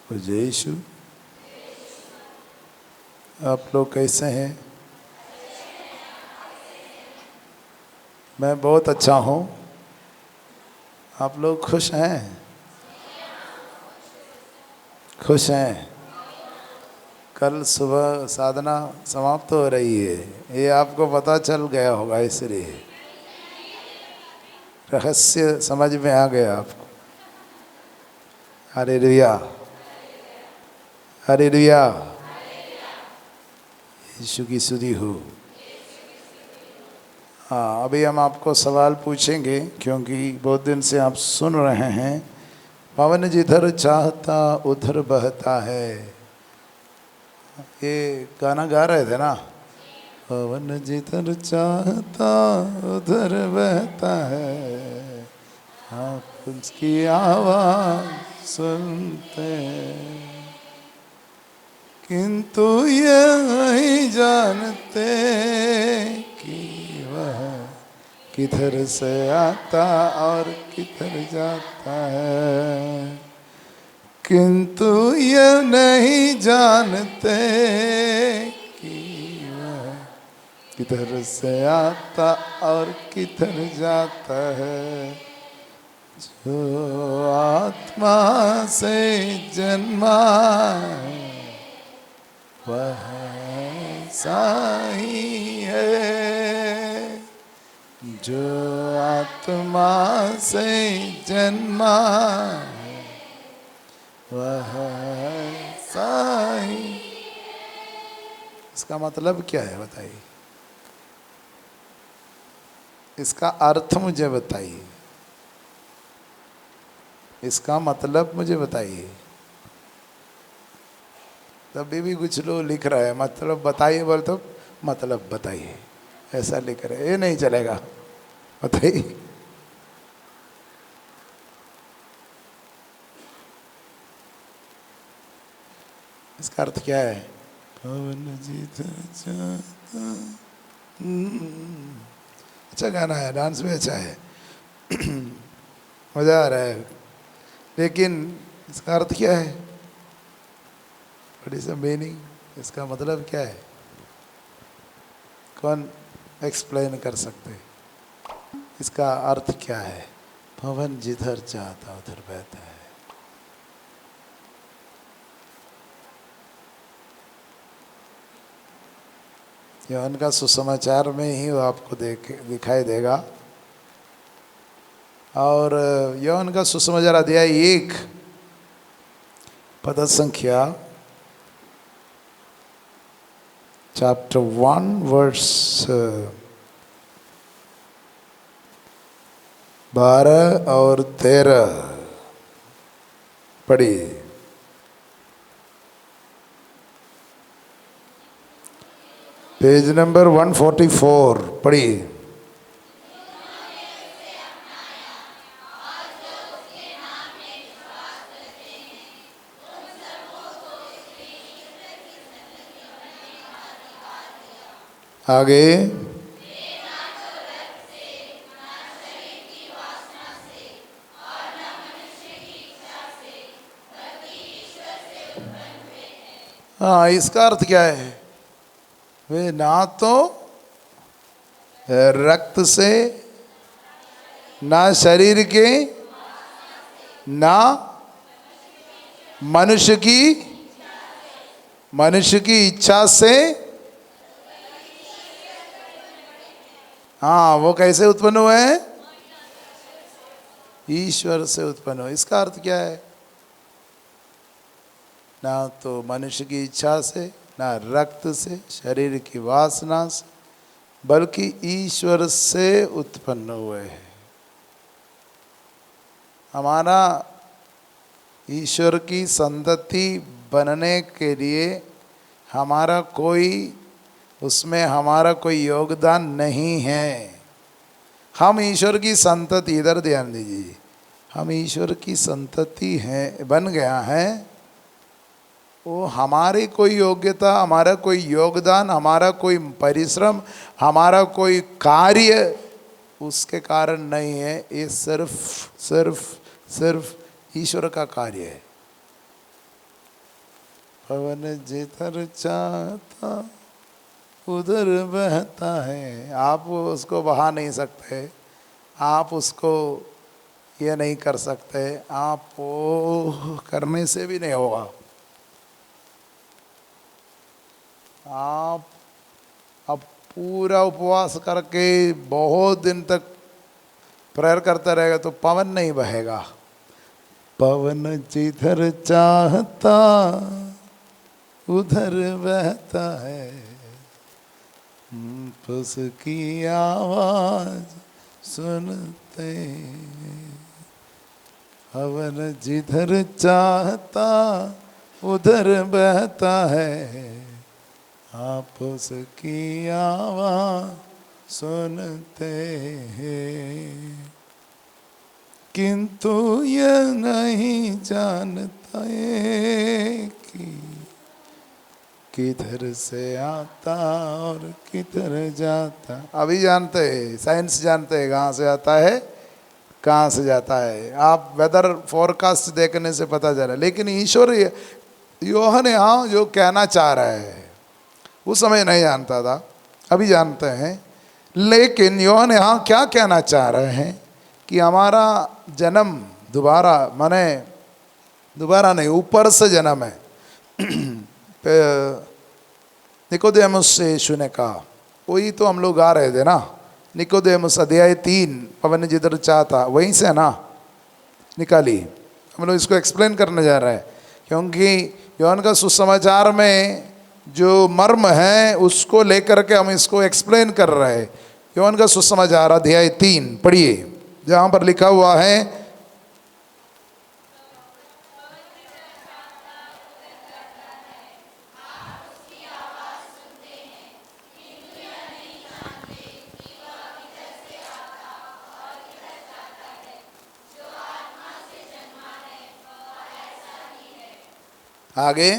जय यीशु। आप लोग कैसे हैं? मैं बहुत अच्छा हूँ। आप लोग खुश हैं? खुश हैं? कल सुबह साधना समाप्त हो रही है, ये आपको पता चल गया होगा, इसलिए रहस्य समझ में आ गया आपको। हालेलुया, हालेलुया, यीशु की स्तुति हो। हाँ, अभी हम आपको सवाल पूछेंगे, क्योंकि बहुत दिन से आप सुन रहे हैं पवन जिधर चाहता उधर बहता है। ये गाना गा रहे थे ना, पवन जिधर चाहता उधर बहता है, आप उसकी आवाज़ सुनते हैं, किंतु ये नहीं जानते कि वह किधर से आता और किधर जाता है। किंतु ये नहीं जानते कि वह किधर से आता और किधर जाता है। जो आत्मा से जन्मा वह ऐसा ही है, जो आत्मा से जन्मा वह ऐसा ही। इसका मतलब क्या है बताइए? इसका अर्थ मुझे बताइए, इसका मतलब मुझे बताइए। तभी भी कुछ लोग लिख रहे हैं मतलब बताइए, बोल तो मतलब बताइए, ऐसा लिख रहे, ये नहीं चलेगा। बताइए इसका अर्थ क्या है? पवन जिधर चाहता। अच्छा गाना है, डांस भी अच्छा है, मज़ा आ रहा है, लेकिन इसका अर्थ क्या है? बड़ी सा मीनिंग, इसका मतलब क्या है? कौन एक्सप्लेन कर सकते हैं? इसका अर्थ क्या है? पवन जिधर चाहता उधर बहता है। यूहन्ना का सुसमाचार में ही वो आपको दिखाई देगा। और यूहन्ना का सुसमाचार अध्याय 1 पद संख्या चैप्टर 1 वर्स 12 और 13 पढ़िए। पेज नंबर 144 पढ़िए। आगे, हाँ, इसका अर्थ क्या है? वे ना तो रक्त से, ना शरीर के, ना मनुष्य की इच्छा से। हाँ, वो कैसे उत्पन्न हुए हैं? ईश्वर से उत्पन्न हुए। इसका अर्थ क्या है? ना तो मनुष्य की इच्छा से, ना रक्त से, शरीर की वासना से, बल्कि ईश्वर से उत्पन्न हुए हैं। हमारा ईश्वर की संतति बनने के लिए उसमें हमारा कोई योगदान नहीं है। हम ईश्वर की संतति, इधर ध्यान दीजिए, हम ईश्वर की संतति हैं, बन गया है। वो हमारी कोई योग्यता, हमारा कोई योगदान, हमारा कोई परिश्रम, हमारा कोई कार्य उसके कारण नहीं है। ये सिर्फ ईश्वर का कार्य है। पवन जिधर चाहता उधर बहता है। आप उसको बहा नहीं सकते, आप उसको ये नहीं कर सकते, आप वो करने से भी नहीं होगा। आप अब पूरा उपवास करके बहुत दिन तक प्रेयर करते रहेगा तो पवन नहीं बहेगा। पवन जिधर चाहता उधर बहता है, उसकी आवाज सुनते। पवन जिधर चाहता उधर बहता है, आप उसकी आवाज सुनते हैं। किंतु यह नहीं जानता है कि किधर से आता और किधर जाता। अभी जानते हैं, साइंस जानते हैं कहाँ से आता है कहाँ से जाता है। आप वेदर फोरकास्ट देखने से पता चला, लेकिन ईश्वर यूहन्ना यहाँ जो कहना चाह रहा है उस समय नहीं जानता था, अभी जानते हैं। लेकिन यूहन्ना यहाँ क्या कहना चाह रहे हैं कि हमारा जन्म दोबारा, माने दोबारा नहीं, ऊपर से जन्म है। निकोदेमुस से यीशु ने कहा, वही तो हम लोग गा रहे थे ना, निकोदेमुस अध्याय 3, पवन जिधर चाहता, वहीं से ना निकाली। हम लोग इसको एक्सप्लेन करने जा रहे हैं, क्योंकि यूहन्ना का सुसमाचार में जो मर्म है उसको लेकर के हम इसको एक्सप्लेन कर रहे हैं। यूहन्ना का सुसमाचार अध्याय 3 पढ़िए, जहाँ पर लिखा हुआ है, आगे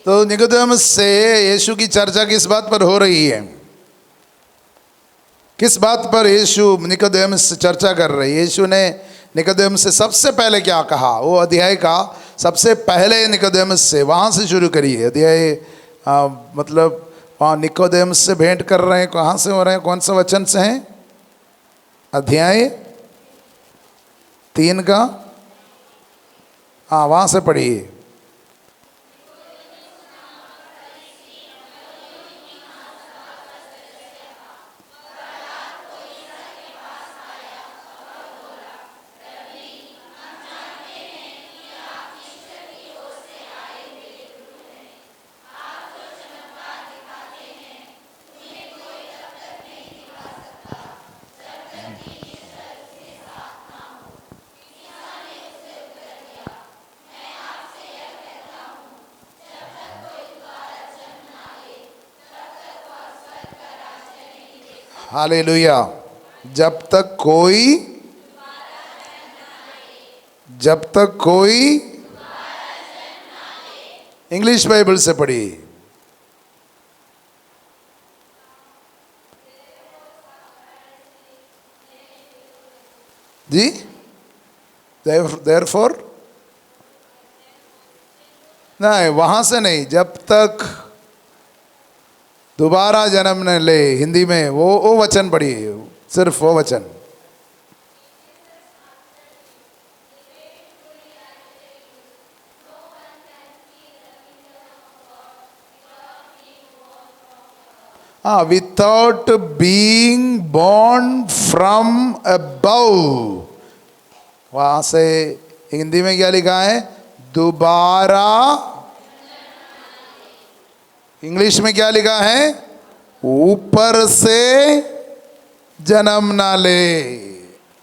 तो निकोदेमुस से यीशु की चर्चा किस बात पर हो रही है? किस बात पर यीशु निकोदेमुस से चर्चा कर रहे हैं? यीशु ने निकोदेमुस से सबसे पहले क्या कहा? वो अध्याय का सबसे पहले निकोदेमुस से, वहाँ से शुरू करिए अध्याय, मतलब वहाँ निकोदेमुस से भेंट कर रहे हैं। कहाँ से हो रहे हैं? कौन सा वचन से हैं? अध्याय 3 का, हाँ वहाँ से पढ़िए। हालेलुया। जब तक कोई इंग्लिश बाइबल से पढ़िए जी। therefore नहीं, वहां से नहीं, जब तक दोबारा जन्म न ले, हिंदी में वो वचन पढ़िए, सिर्फ वो वचन। हाँ, without being born from above, वहां से हिंदी में क्या लिखा है? दोबारा। इंग्लिश में क्या लिखा है? ऊपर से जन्म ना ले।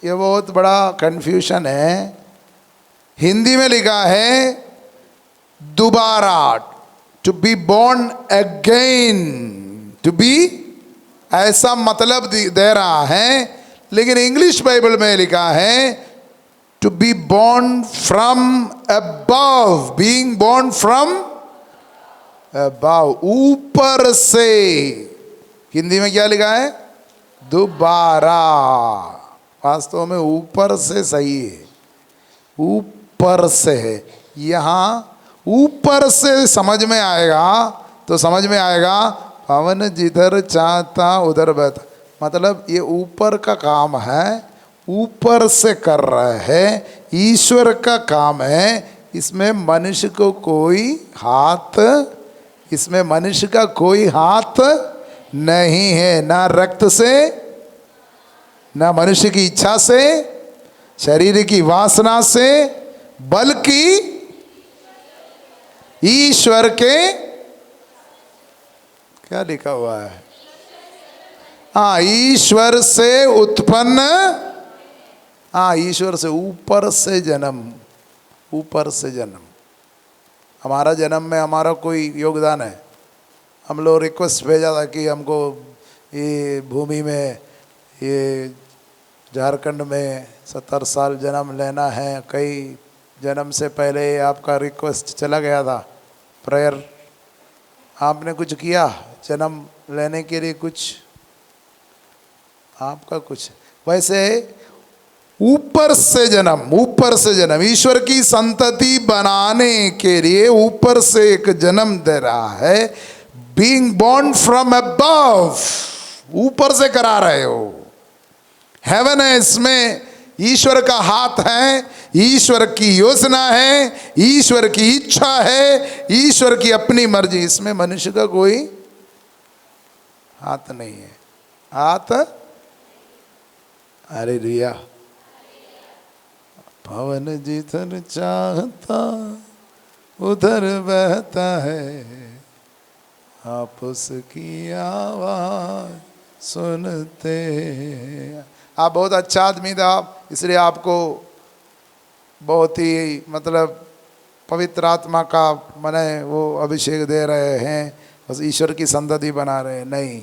ये बहुत बड़ा कंफ्यूजन है। हिंदी में लिखा है दोबारा, to be born again, to be, ऐसा मतलब दे रहा है। लेकिन इंग्लिश बाइबल में लिखा है to be born from above, being born from above, ऊपर से। हिंदी में क्या लिखा है? दोबारा। वास्तव में ऊपर से सही है, ऊपर से है। यहाँ ऊपर से समझ में आएगा तो समझ में आएगा पवन जिधर चाहता उधर बहता। मतलब ये ऊपर का काम है, ऊपर से कर रहे हैं, ईश्वर का काम है। इसमें मनुष्य को कोई हाथ, इसमें मनुष्य का कोई हाथ नहीं है, ना रक्त से, ना मनुष्य की इच्छा से, शरीर की वासना से, बल्कि ईश्वर के, क्या लिखा हुआ है? हाँ, ईश्वर से उत्पन्न, हाँ, ईश्वर से, ऊपर से जन्म, ऊपर से जन्म। हमारा जन्म में हमारा कोई योगदान है? हम लोग रिक्वेस्ट भेजा था कि हमको ये भूमि में, ये झारखंड में 70 साल जन्म लेना है। कई जन्म से पहले आपका रिक्वेस्ट चला गया था, प्रेयर। आपने कुछ किया जन्म लेने के लिए? कुछ आपका कुछ वैसे ऊपर से जन्म, ऊपर से जन्म, ईश्वर की संतति बनाने के लिए ऊपर से एक जन्म दे रहा है। बीइंग बॉर्न फ्रॉम अबव, ऊपर से करा रहे हो। हेवन है, इसमें ईश्वर का हाथ है, ईश्वर की योजना है, ईश्वर की इच्छा है, ईश्वर की अपनी मर्जी। इसमें मनुष्य का कोई हाथ नहीं है। हाथ, हालेलुया। पवन जिधर चाहता उधर बहता है, आप उसकी आवाज सुनते। आप बहुत अच्छा आदमी था, इसलिए आपको बहुत ही मतलब पवित्र आत्मा का मने वो अभिषेक दे रहे हैं, बस ईश्वर की संतति बना रहे हैं। नहीं,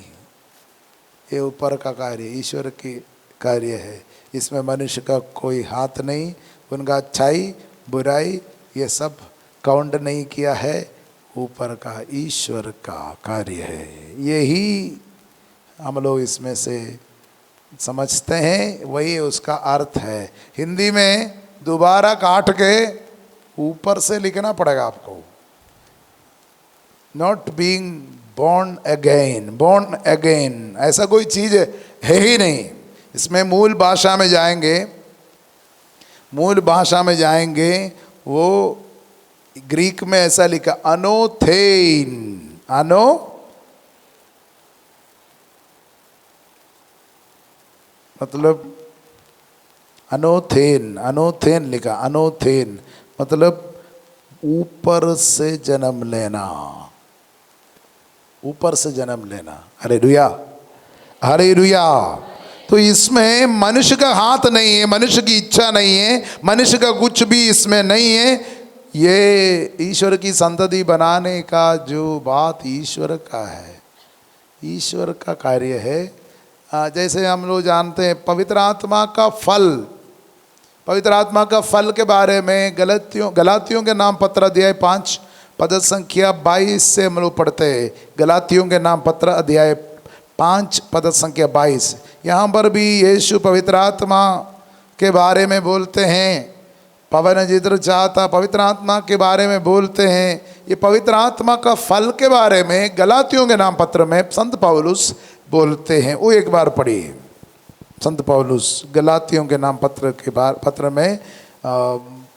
ये ऊपर का कार्य, ईश्वर की कार्य है। इसमें मनुष्य का कोई हाथ नहीं। उनका अच्छाई बुराई ये सब काउंट नहीं किया है, ऊपर का ईश्वर का कार्य है। यही हम लोग इसमें से समझते हैं, वही उसका अर्थ है। हिंदी में दोबारा काट के ऊपर से लिखना पड़ेगा आपको। Not being born again, born again ऐसा कोई चीज है ही नहीं। इसमें मूल भाषा में जाएंगे, मूल भाषा में जाएंगे, वो ग्रीक में ऐसा लिखा अनोथेन, अनो मतलब अनोथेन, अनोथेन लिखा, अनोथेन मतलब ऊपर से जन्म लेना, ऊपर से जन्म लेना। Hallelujah, hallelujah. तो इसमें मनुष्य का हाथ नहीं है, मनुष्य की इच्छा नहीं है, मनुष्य का कुछ भी इसमें नहीं है। ये ईश्वर की संतति बनाने का जो बात ईश्वर का है, ईश्वर का कार्य है। जैसे हम लोग जानते हैं पवित्र आत्मा का फल, पवित्र आत्मा का फल के बारे में गलातियों के नाम पत्र अध्याय 5 पद संख्या 22 से हम लोग पढ़ते हैं। गलातियों के नाम पत्र अध्याय 5 पद संख्या 22। यहाँ पर भी यीशु पवित्र आत्मा के बारे में बोलते हैं। पवन जिधर चाहता, पवित्र आत्मा के बारे में बोलते हैं। ये पवित्र आत्मा का फल के बारे में गलातियों के नाम पत्र में संत पौलुस बोलते हैं। वो एक बार पढ़िए, संत पौलुस गलातियों के नाम पत्र में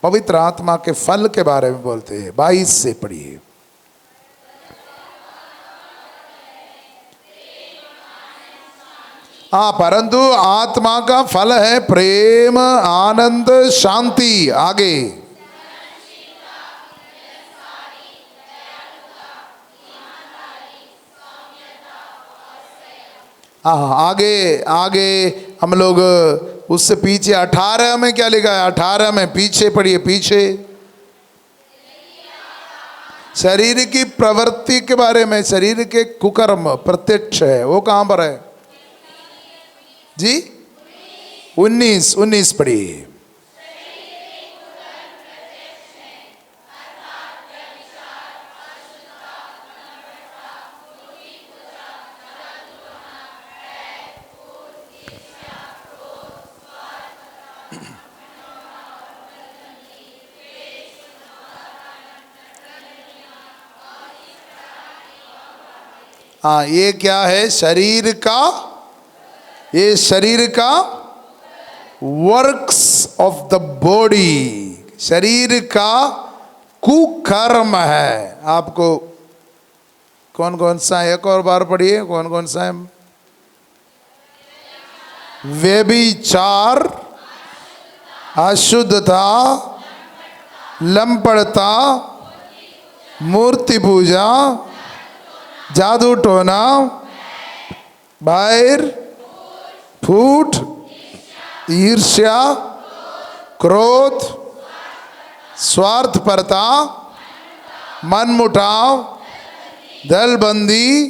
पवित्र आत्मा के फल के बारे में बोलते हैं। 22 से पढ़िए। हाँ, परंतु आत्मा का फल है प्रेम, आनंद, शांति। आगे हाँ, आगे आगे हम लोग उससे पीछे 18 में क्या लिखा है? 18 में पीछे पढ़िए, पीछे शरीर की प्रवृत्ति के बारे में, शरीर के कुकर्म प्रत्यक्ष है। वो कहाँ पर है जी? 19 पढ़िए। हाँ, ये क्या है? शरीर का, ये शरीर का वर्क्स ऑफ द बॉडी, शरीर का कुकर्म है। आपको कौन कौन सा है? एक और बार पढ़िए, कौन कौन सा है? व्यभिचार, अशुद्धता, लंपड़ता, मूर्ति पूजा, जादू टोना, बैर, फूट, ईर्ष्या, क्रोध, स्वार्थपरता, मनमुटाव, दलबंदी,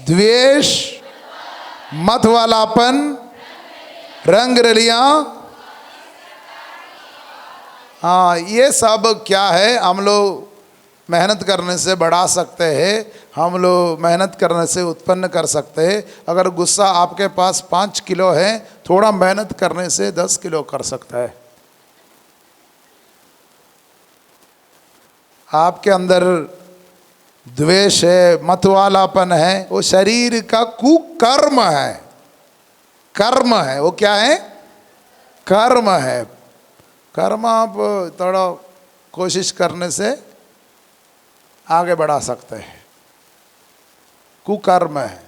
द्वेष, मतवालापन, रंगरलियां। हाँ, ये सब क्या है? हम लोग मेहनत करने से बढ़ा सकते हैं, हम लोग मेहनत करने से उत्पन्न कर सकते हैं। अगर गुस्सा आपके पास 5 किलो है, थोड़ा मेहनत करने से 10 किलो कर सकता है। आपके अंदर द्वेष है, मतवालापन है, वो शरीर का कुकर्म है, कर्म है। वो क्या है? कर्म है। कर्म आप थोड़ा कोशिश करने से आगे बढ़ा सकते हैं, कुकर्म है।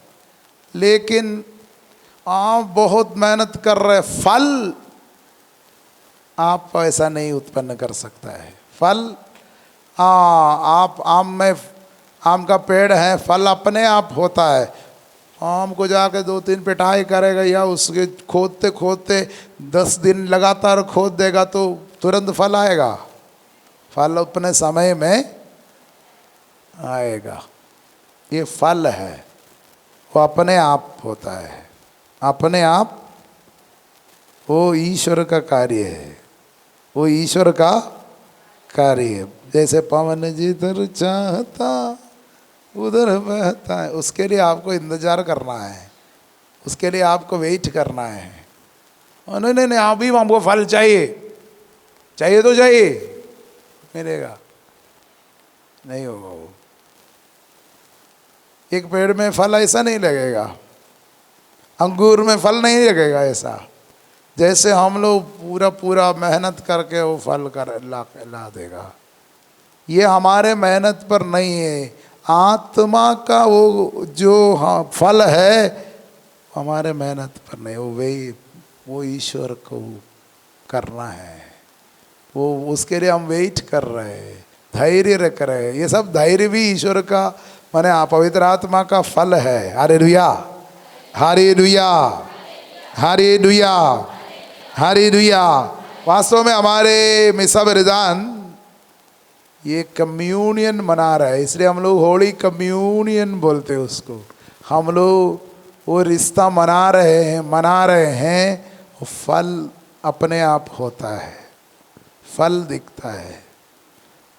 लेकिन आप बहुत मेहनत कर रहे, फल आप ऐसा नहीं उत्पन्न कर सकता है। फल, आप आम का पेड़ है, फल अपने आप होता है। आम को जाके 2-3 पिटाई करेगा या उसके खोदते खोदते 10 दिन लगातार खोद देगा तो तुरंत फल आएगा? फल अपने समय में आएगा। ये फल है, वो अपने आप होता है, अपने आप। वो ईश्वर का कार्य है, वो ईश्वर का कार्य है। जैसे पवन जिधर चाहता उधर बहता है, उसके लिए आपको इंतजार करना है, उसके लिए आपको वेट करना है। नहीं नहीं नहीं, अभी हमको फल चाहिए, चाहिए तो चाहिए, मिलेगा नहीं होगा। वो एक पेड़ में फल ऐसा नहीं लगेगा, अंगूर में फल नहीं लगेगा ऐसा। जैसे हम लोग पूरा पूरा मेहनत करके वो फल कर ला देगा। ये हमारे मेहनत पर नहीं है, आत्मा का वो जो फल है हमारे मेहनत पर नहीं, वो ईश्वर को करना है। वो उसके लिए हम वेट कर रहे हैं, धैर्य रख रहे हैं। ये सब धैर्य भी ईश्वर का, माने पवित्र आत्मा का फल है। Hallelujah, hallelujah, hallelujah, hallelujah. वास्तव में हमारे मिसा बलिदान ये कम्यूनियन मना रहा है, इसलिए हम लोग होली कम्यूनियन बोलते हैं उसको। हम लोग वो रिश्ता मना रहे हैं। फल अपने आप होता है, फल दिखता है।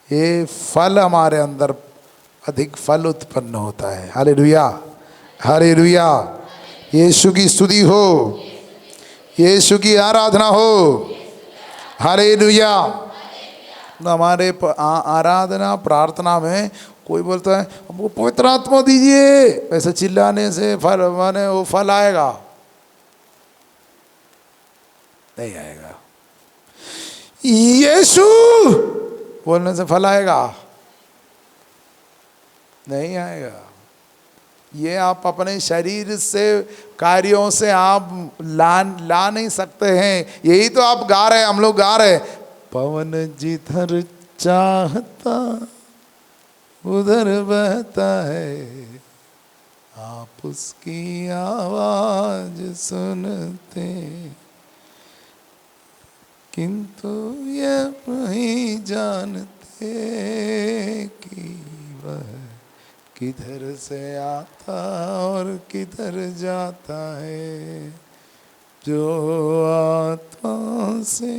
ये फल हमारे अंदर अधिक फल उत्पन्न होता है। Hallelujah, hallelujah. यीशु की स्तुति हो, यीशु की आराधना हो। हालेलुया। हमारे आराधना प्रार्थना में कोई बोलता है हमको पवित्र आत्मा दीजिए, ऐसे चिल्लाने से फल माने वो फल आएगा? नहीं आएगा। यीशु बोलने से फल आएगा? नहीं आएगा। ये आप अपने शरीर से, कार्यों से आप ला नहीं सकते हैं। यही तो आप गा रहे हैं, हम लोग गा रहे हैं, पवन जिधर चाहता उधर बहता है, आप उसकी आवाज सुनते, किंतु ये नहीं जानते कि वह किधर से आता और किधर जाता है। जो आत्मा से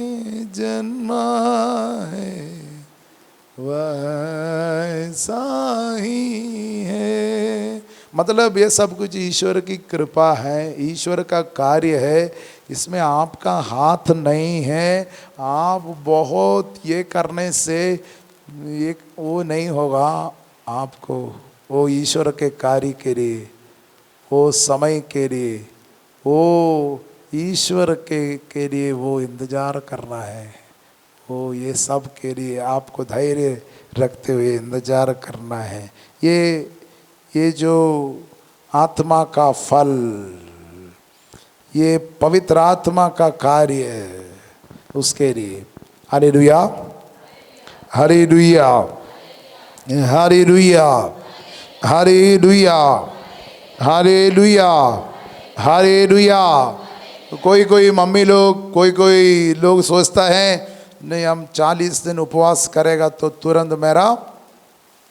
जन्मा है वह ऐसा ही है। मतलब ये सब कुछ ईश्वर की कृपा है, ईश्वर का कार्य है, इसमें आपका हाथ नहीं है। आप बहुत ये करने से ये वो नहीं होगा आपको, वो ईश्वर के कार्य के लिए, वो समय के लिए, वो ईश्वर के लिए वो इंतज़ार करना है। वो ये सब के लिए आपको धैर्य रखते हुए इंतज़ार करना है। ये जो आत्मा का फल, ये पवित्र आत्मा का कार्य है, उसके लिए hallelujah, hallelujah, hallelujah, hallelujah, hallelujah, hallelujah. कोई मम्मी लोग, कोई लोग सोचता है नहीं हम 40 दिन उपवास करेगा तो तुरंत मेरा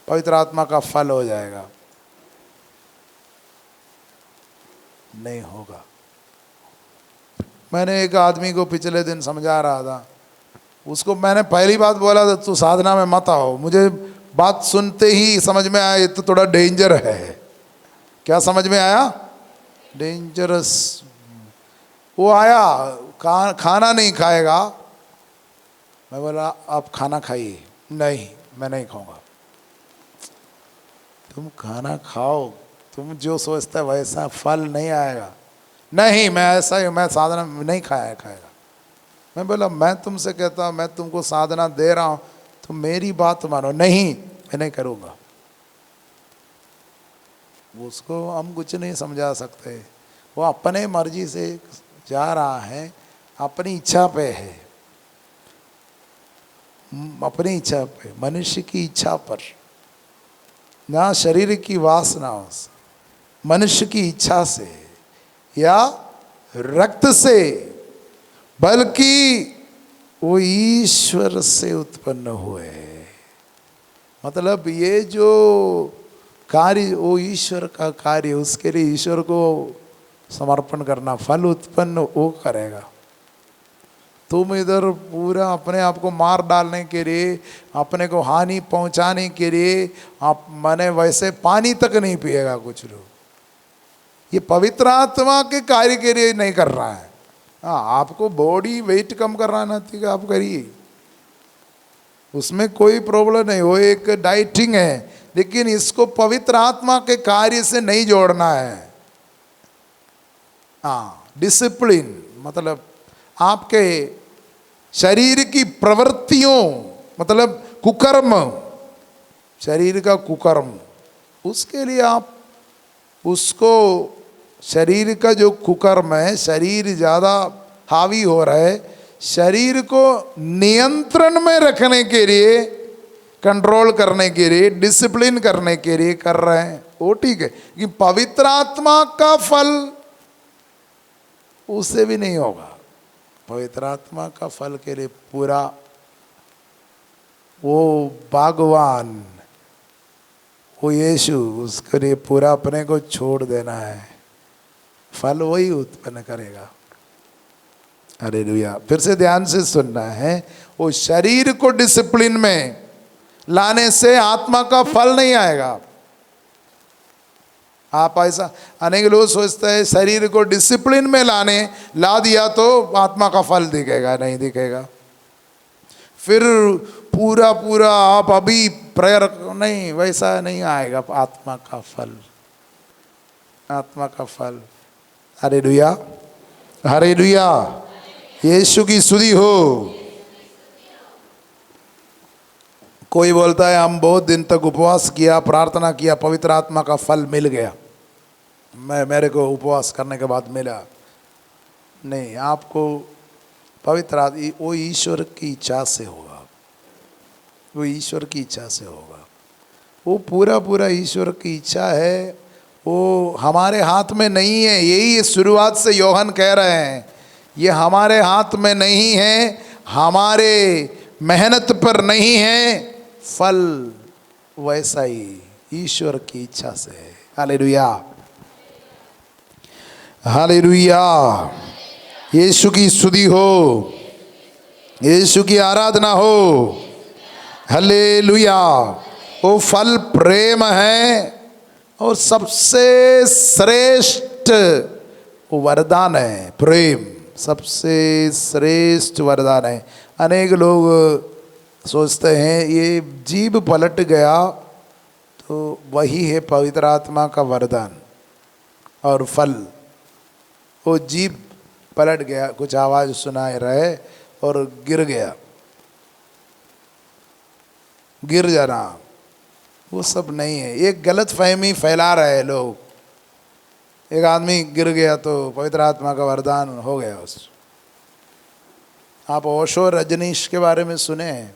पवित्र आत्मा का फल हो जाएगा। नहीं होगा। मैंने एक आदमी को पिछले दिन समझा रहा था, उसको मैंने पहली बात बोला था तू साधना में मत आओ। मुझे बात सुनते ही समझ में आया ये तो थोड़ा डेंजर है। क्या समझ में आया? डेंजरस। वो आया, खाना नहीं खाएगा। मैं बोला आप खाना खाइए। नहीं मैं नहीं खाऊंगा। तुम खाना खाओ, तुम जो सोचता है वैसा फल नहीं आएगा। नहीं मैं ऐसा ही, मैं साधना नहीं खाएगा। मैं बोला मैं तुमसे कहता हूँ, मैं तुमको साधना दे रहा हूँ तो मेरी बात मानो। नहीं मैं नहीं करूँगा। उसको हम कुछ नहीं समझा सकते। वो अपने मर्जी से जा रहा है, अपनी इच्छा पे है, अपनी इच्छा पे, मनुष्य की इच्छा पर, ना शरीर की वासनाओं से, मनुष्य की इच्छा से या रक्त से, बल्कि वो ईश्वर से उत्पन्न हुए। मतलब ये जो कार्य वो ईश्वर का कार्य, उसके लिए ईश्वर को समर्पण करना, फल उत्पन्न वो करेगा। तुम इधर पूरा अपने आप को मार डालने के लिए, अपने को हानि पहुंचाने के लिए आप माने वैसे पानी तक नहीं पिएगा कुछ लोग। ये पवित्र आत्मा के कार्य के लिए नहीं कर रहा है। हाँ आपको बॉडी वेट कम करना ना, ठीक है आप करिए, उसमें कोई प्रॉब्लम नहीं, वो एक डाइटिंग है। लेकिन इसको पवित्र आत्मा के कार्य से नहीं जोड़ना है। हाँ डिसिप्लिन मतलब आपके शरीर की प्रवृत्तियों, मतलब कुकर्म, शरीर का कुकर्म, उसके लिए आप उसको, शरीर का जो कुकर्म है, शरीर ज़्यादा हावी हो रहा है, शरीर को नियंत्रण में रखने के लिए, कंट्रोल करने के लिए, डिसिप्लिन करने के लिए कर रहे हैं, वो ठीक है। कि पवित्र आत्मा का फल उससे भी नहीं होगा। पवित्र आत्मा का फल के लिए पूरा वो भगवान, वो यीशु, उसके लिए पूरा अपने को छोड़ देना है, फल वही उत्पन्न करेगा। हालेलुया। फिर से ध्यान से सुनना है, वो शरीर को डिसिप्लिन में लाने से आत्मा का फल नहीं आएगा। आप ऐसा, अनेक लोग सोचते हैं शरीर को डिसिप्लिन में ला दिया तो आत्मा का फल दिखेगा, नहीं दिखेगा। फिर पूरा आप अभी प्रेयर नहीं, वैसा नहीं आएगा आत्मा का फल, आत्मा का फल। हालेलुया, हालेलुया, यीशु की स्तुति हो। कोई बोलता है हम बहुत दिन तक उपवास किया, प्रार्थना किया, पवित्र आत्मा का फल मिल गया, मेरे को उपवास करने के बाद मिला। नहीं, आपको पवित्र आत्मा वो ईश्वर की इच्छा से होगा, वो ईश्वर की इच्छा से होगा। वो पूरा ईश्वर की इच्छा है। वो हमारे हाथ में नहीं है। यही शुरुआत से योहन कह रहे हैं, ये हमारे हाथ में नहीं है, हमारे मेहनत पर नहीं है, फल वैसा ही ईश्वर की इच्छा से है। Hallelujah, hallelujah. यीशु की स्तुति हो, यीशु की आराधना हो। हालेलुया। वो फल प्रेम है और सबसे श्रेष्ठ वरदान है। प्रेम सबसे श्रेष्ठ वरदान है। अनेक लोग सोचते हैं ये जीभ पलट गया तो वही है पवित्र आत्मा का वरदान और फल। वो जीभ पलट गया, कुछ आवाज़ सुनाए रहे और गिर गया, गिर जाना, वो सब नहीं है। एक गलत फहमी फैला रहे लोग। एक आदमी गिर गया तो पवित्र आत्मा का वरदान हो गया उस। आप ओशो रजनीश के बारे में सुने हैं?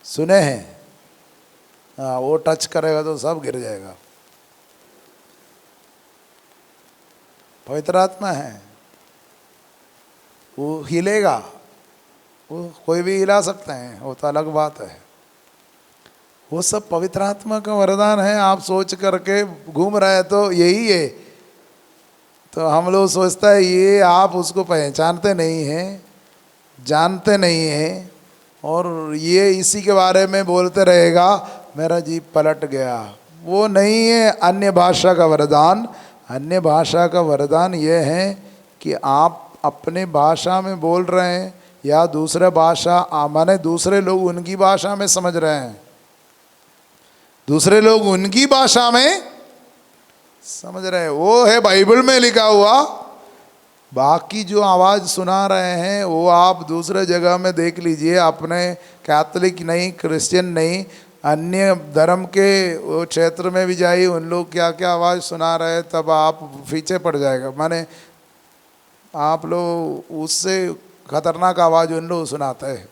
सुने हैं? हाँ, वो टच करेगा तो सब गिर जाएगा। पवित्र आत्मा है, वो हिलेगा, वो कोई भी हिला सकते हैं, वो तो अलग बात है। वो सब पवित्र आत्मा का वरदान है। आप सोच करके घूम रहे हैं तो यही है। तो हम लोग सोचता है ये, आप उसको पहचानते नहीं हैं, जानते नहीं हैं, और ये इसी के बारे में बोलते रहेगा मेरा जीभ पलट गया। वो नहीं है अन्य भाषा का वरदान। अन्य भाषा का वरदान ये है कि आप अपने भाषा में बोल रहे हैं या दूसरा भाषा, माने दूसरे लोग उनकी भाषा में समझ रहे हैं, दूसरे लोग उनकी भाषा में समझ रहे हैं, वो है बाइबल में लिखा हुआ। बाकी जो आवाज़ सुना रहे हैं वो आप दूसरे जगह में देख लीजिए। अपने कैथोलिक नहीं, क्रिश्चियन नहीं, अन्य धर्म के वो क्षेत्र में भी जाइए, उन लोग क्या क्या आवाज़ सुना रहे हैं, तब आप पीछे पड़ जाएगा। माने आप लोग उससे खतरनाक आवाज़ उन लोग सुनाते हैं।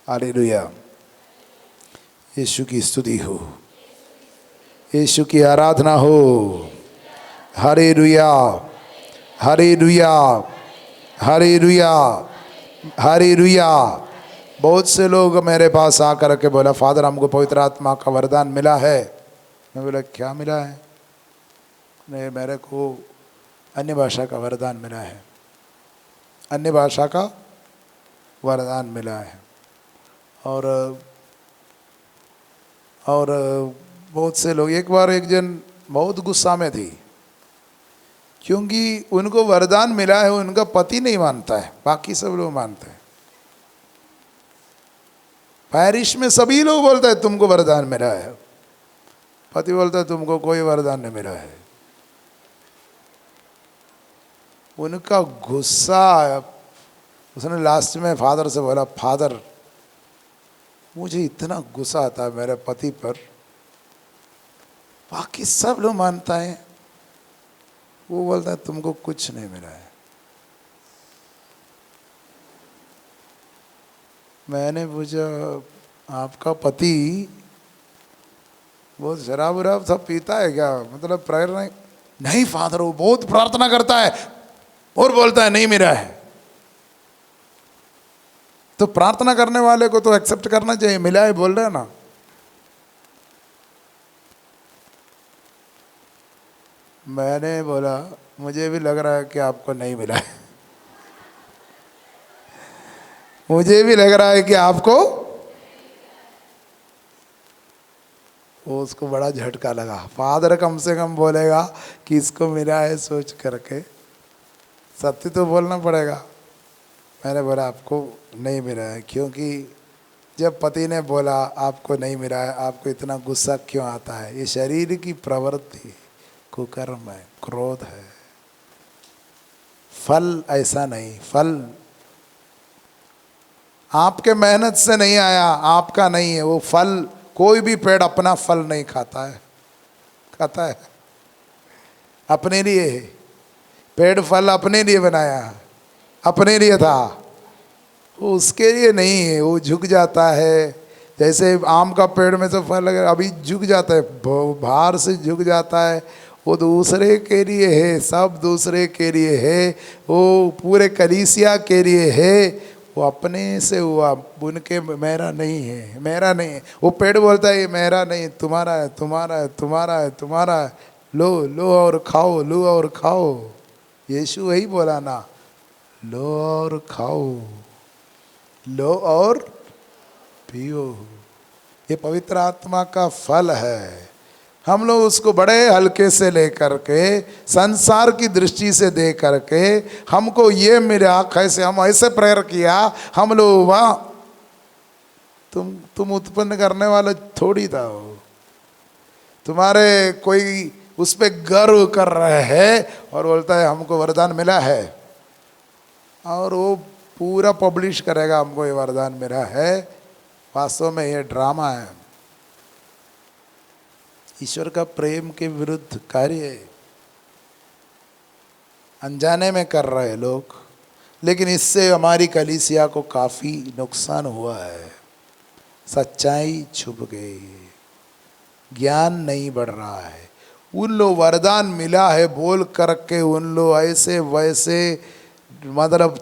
हालेलुया। यीशु की स्तुति हो, यीशु की आराधना हो। Hallelujah, hallelujah, hallelujah, hallelujah. बहुत से लोग मेरे पास आकर के बोला फादर हमको पवित्र आत्मा का वरदान मिला है। मैं बोला क्या मिला है? नहीं, मेरे को अन्य भाषा का वरदान मिला है, अन्य भाषा का वरदान मिला है। और बहुत से लोग, एक बार एक जन बहुत गुस्सा में थी क्योंकि उनको वरदान मिला है, उनका पति नहीं मानता है, बाकी सब लोग मानते हैं। पैरिश में सभी लोग बोलते हैं तुमको वरदान मिला है, पति बोलता है तुमको कोई वरदान नहीं मिला है। उनका गुस्सा, उसने लास्ट में फादर से बोला फादर मुझे इतना गुस्सा आता है मेरे पति पर, बाकी सब लोग मानता है, वो बोलता है तुमको कुछ नहीं मिला है। मैंने पूछा आपका पति बहुत शराब वराब सब पीता है क्या? मतलब प्रेयर नहीं? नहीं फादर वो बहुत प्रार्थना करता है और बोलता है नहीं मिला है। तो प्रार्थना करने वाले को तो एक्सेप्ट करना चाहिए, मिला है बोल रहे हैं ना। मैंने बोला मुझे भी लग रहा है कि आपको नहीं मिला है, मुझे भी लग रहा है कि आपको। वो उसको बड़ा झटका लगा। फादर कम से कम बोलेगा कि इसको मिला है सोच करके, सत्य तो बोलना पड़ेगा। मैंने बोला आपको नहीं मिला है, क्योंकि जब पति ने बोला आपको नहीं मिला है, आपको इतना गुस्सा क्यों आता है? ये शरीर की प्रवृत्ति, कुकर्म है, क्रोध है। फल ऐसा नहीं, फल आपके मेहनत से नहीं आया, आपका नहीं है वो फल। कोई भी पेड़ अपना फल नहीं खाता है, खाता है अपने लिए है। पेड़ फल अपने लिए बनाया, अपने लिए था, वो उसके लिए नहीं है। वो झुक जाता है, जैसे आम का पेड़ में से फल लगे अभी झुक जाता है, बाहर से झुक जाता है, वो दूसरे के लिए है, सब दूसरे के लिए है, वो पूरे कलीसिया के लिए है, वो अपने से हुआ, उनके मेरा नहीं है, मेरा नहीं है। वो पेड़ बोलता है ये मेरा नहीं, तुम्हारा है, तुम्हारा है, तुम्हारा है, तुम्हारा है, लो लो और खाओ, लो और खाओ। यीशु वही बोला ना, लो और खाओ, लो और पियो। ये पवित्र आत्मा का फल है। हम लोग उसको बड़े हल्के से लेकर के, संसार की दृष्टि से दे करके, हमको ये मिला, कैसे हम ऐसे प्रेयर किया, हम लोग वहाँ तुम उत्पन्न करने वाला थोड़ी था वो, तुम्हारे कोई उस पर गर्व कर रहे हैं और बोलता है हमको वरदान मिला है, और वो पूरा पब्लिश करेगा हमको ये वरदान मिला है। वास्तव में ये ड्रामा है, ईश्वर का प्रेम के विरुद्ध कार्य है, अनजाने में कर रहे लोग। लेकिन इससे हमारी कलीसिया को काफ़ी नुकसान हुआ है। सच्चाई छुप गई, ज्ञान नहीं बढ़ रहा है। उन लोग वरदान मिला है बोल करके उन लोग ऐसे वैसे, मतलब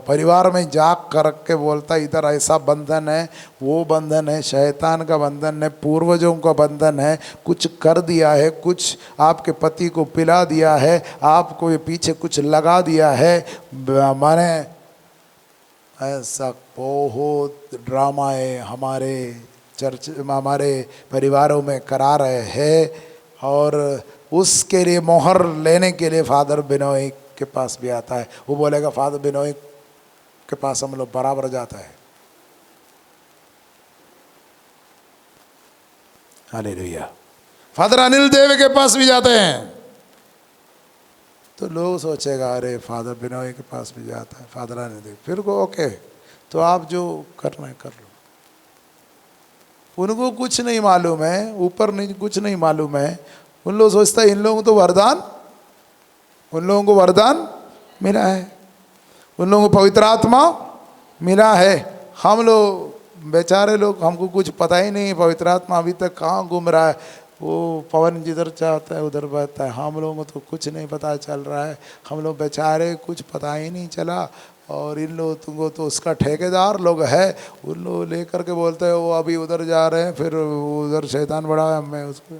परिवार में जाग करके बोलता इधर ऐसा बंधन है, वो बंधन है, शैतान का बंधन है, पूर्वजों का बंधन है, कुछ कर दिया है, कुछ आपके पति को पिला दिया है, आपको ये पीछे कुछ लगा दिया है। माने ऐसा बहुत ड्रामाएं हमारे चर्च, हमारे परिवारों में करा रहे हैं। और उसके लिए मोहर लेने के लिए फादर बिनोई के पास भी आता है। वो बोलेगा फादर बिनोई के पास हम लोग बराबर जाता है। हालेलुया। फादर अनिल देव के पास भी जाते हैं। तो लोग सोचेगा अरे फादर बिनोई के पास भी जाता है, फादर अनिल देव, फिर को ओके, तो आप जो करना है कर लो। उनको कुछ नहीं मालूम है, ऊपर नहीं कुछ नहीं मालूम है। उन लोग सोचता है इन लोगों को तो वरदान, उन लोगों को वरदान मिला है, उन लोगों को पवित्र आत्मा मिला है। हम लोग बेचारे लोग, हमको कुछ पता ही नहीं, पवित्र आत्मा अभी तक कहाँ घूम रहा है, वो पवन जिधर चाहता है उधर बहता है। हम लोगों को तो कुछ नहीं पता चल रहा है, हम लोग बेचारे कुछ पता ही नहीं चला। और इन लोग तुमको तो उसका ठेकेदार लोग है, उन लोग लेकर के बोलते हैं वो अभी उधर जा रहे हैं, फिर उधर शैतान बढ़ा है मैं उसको।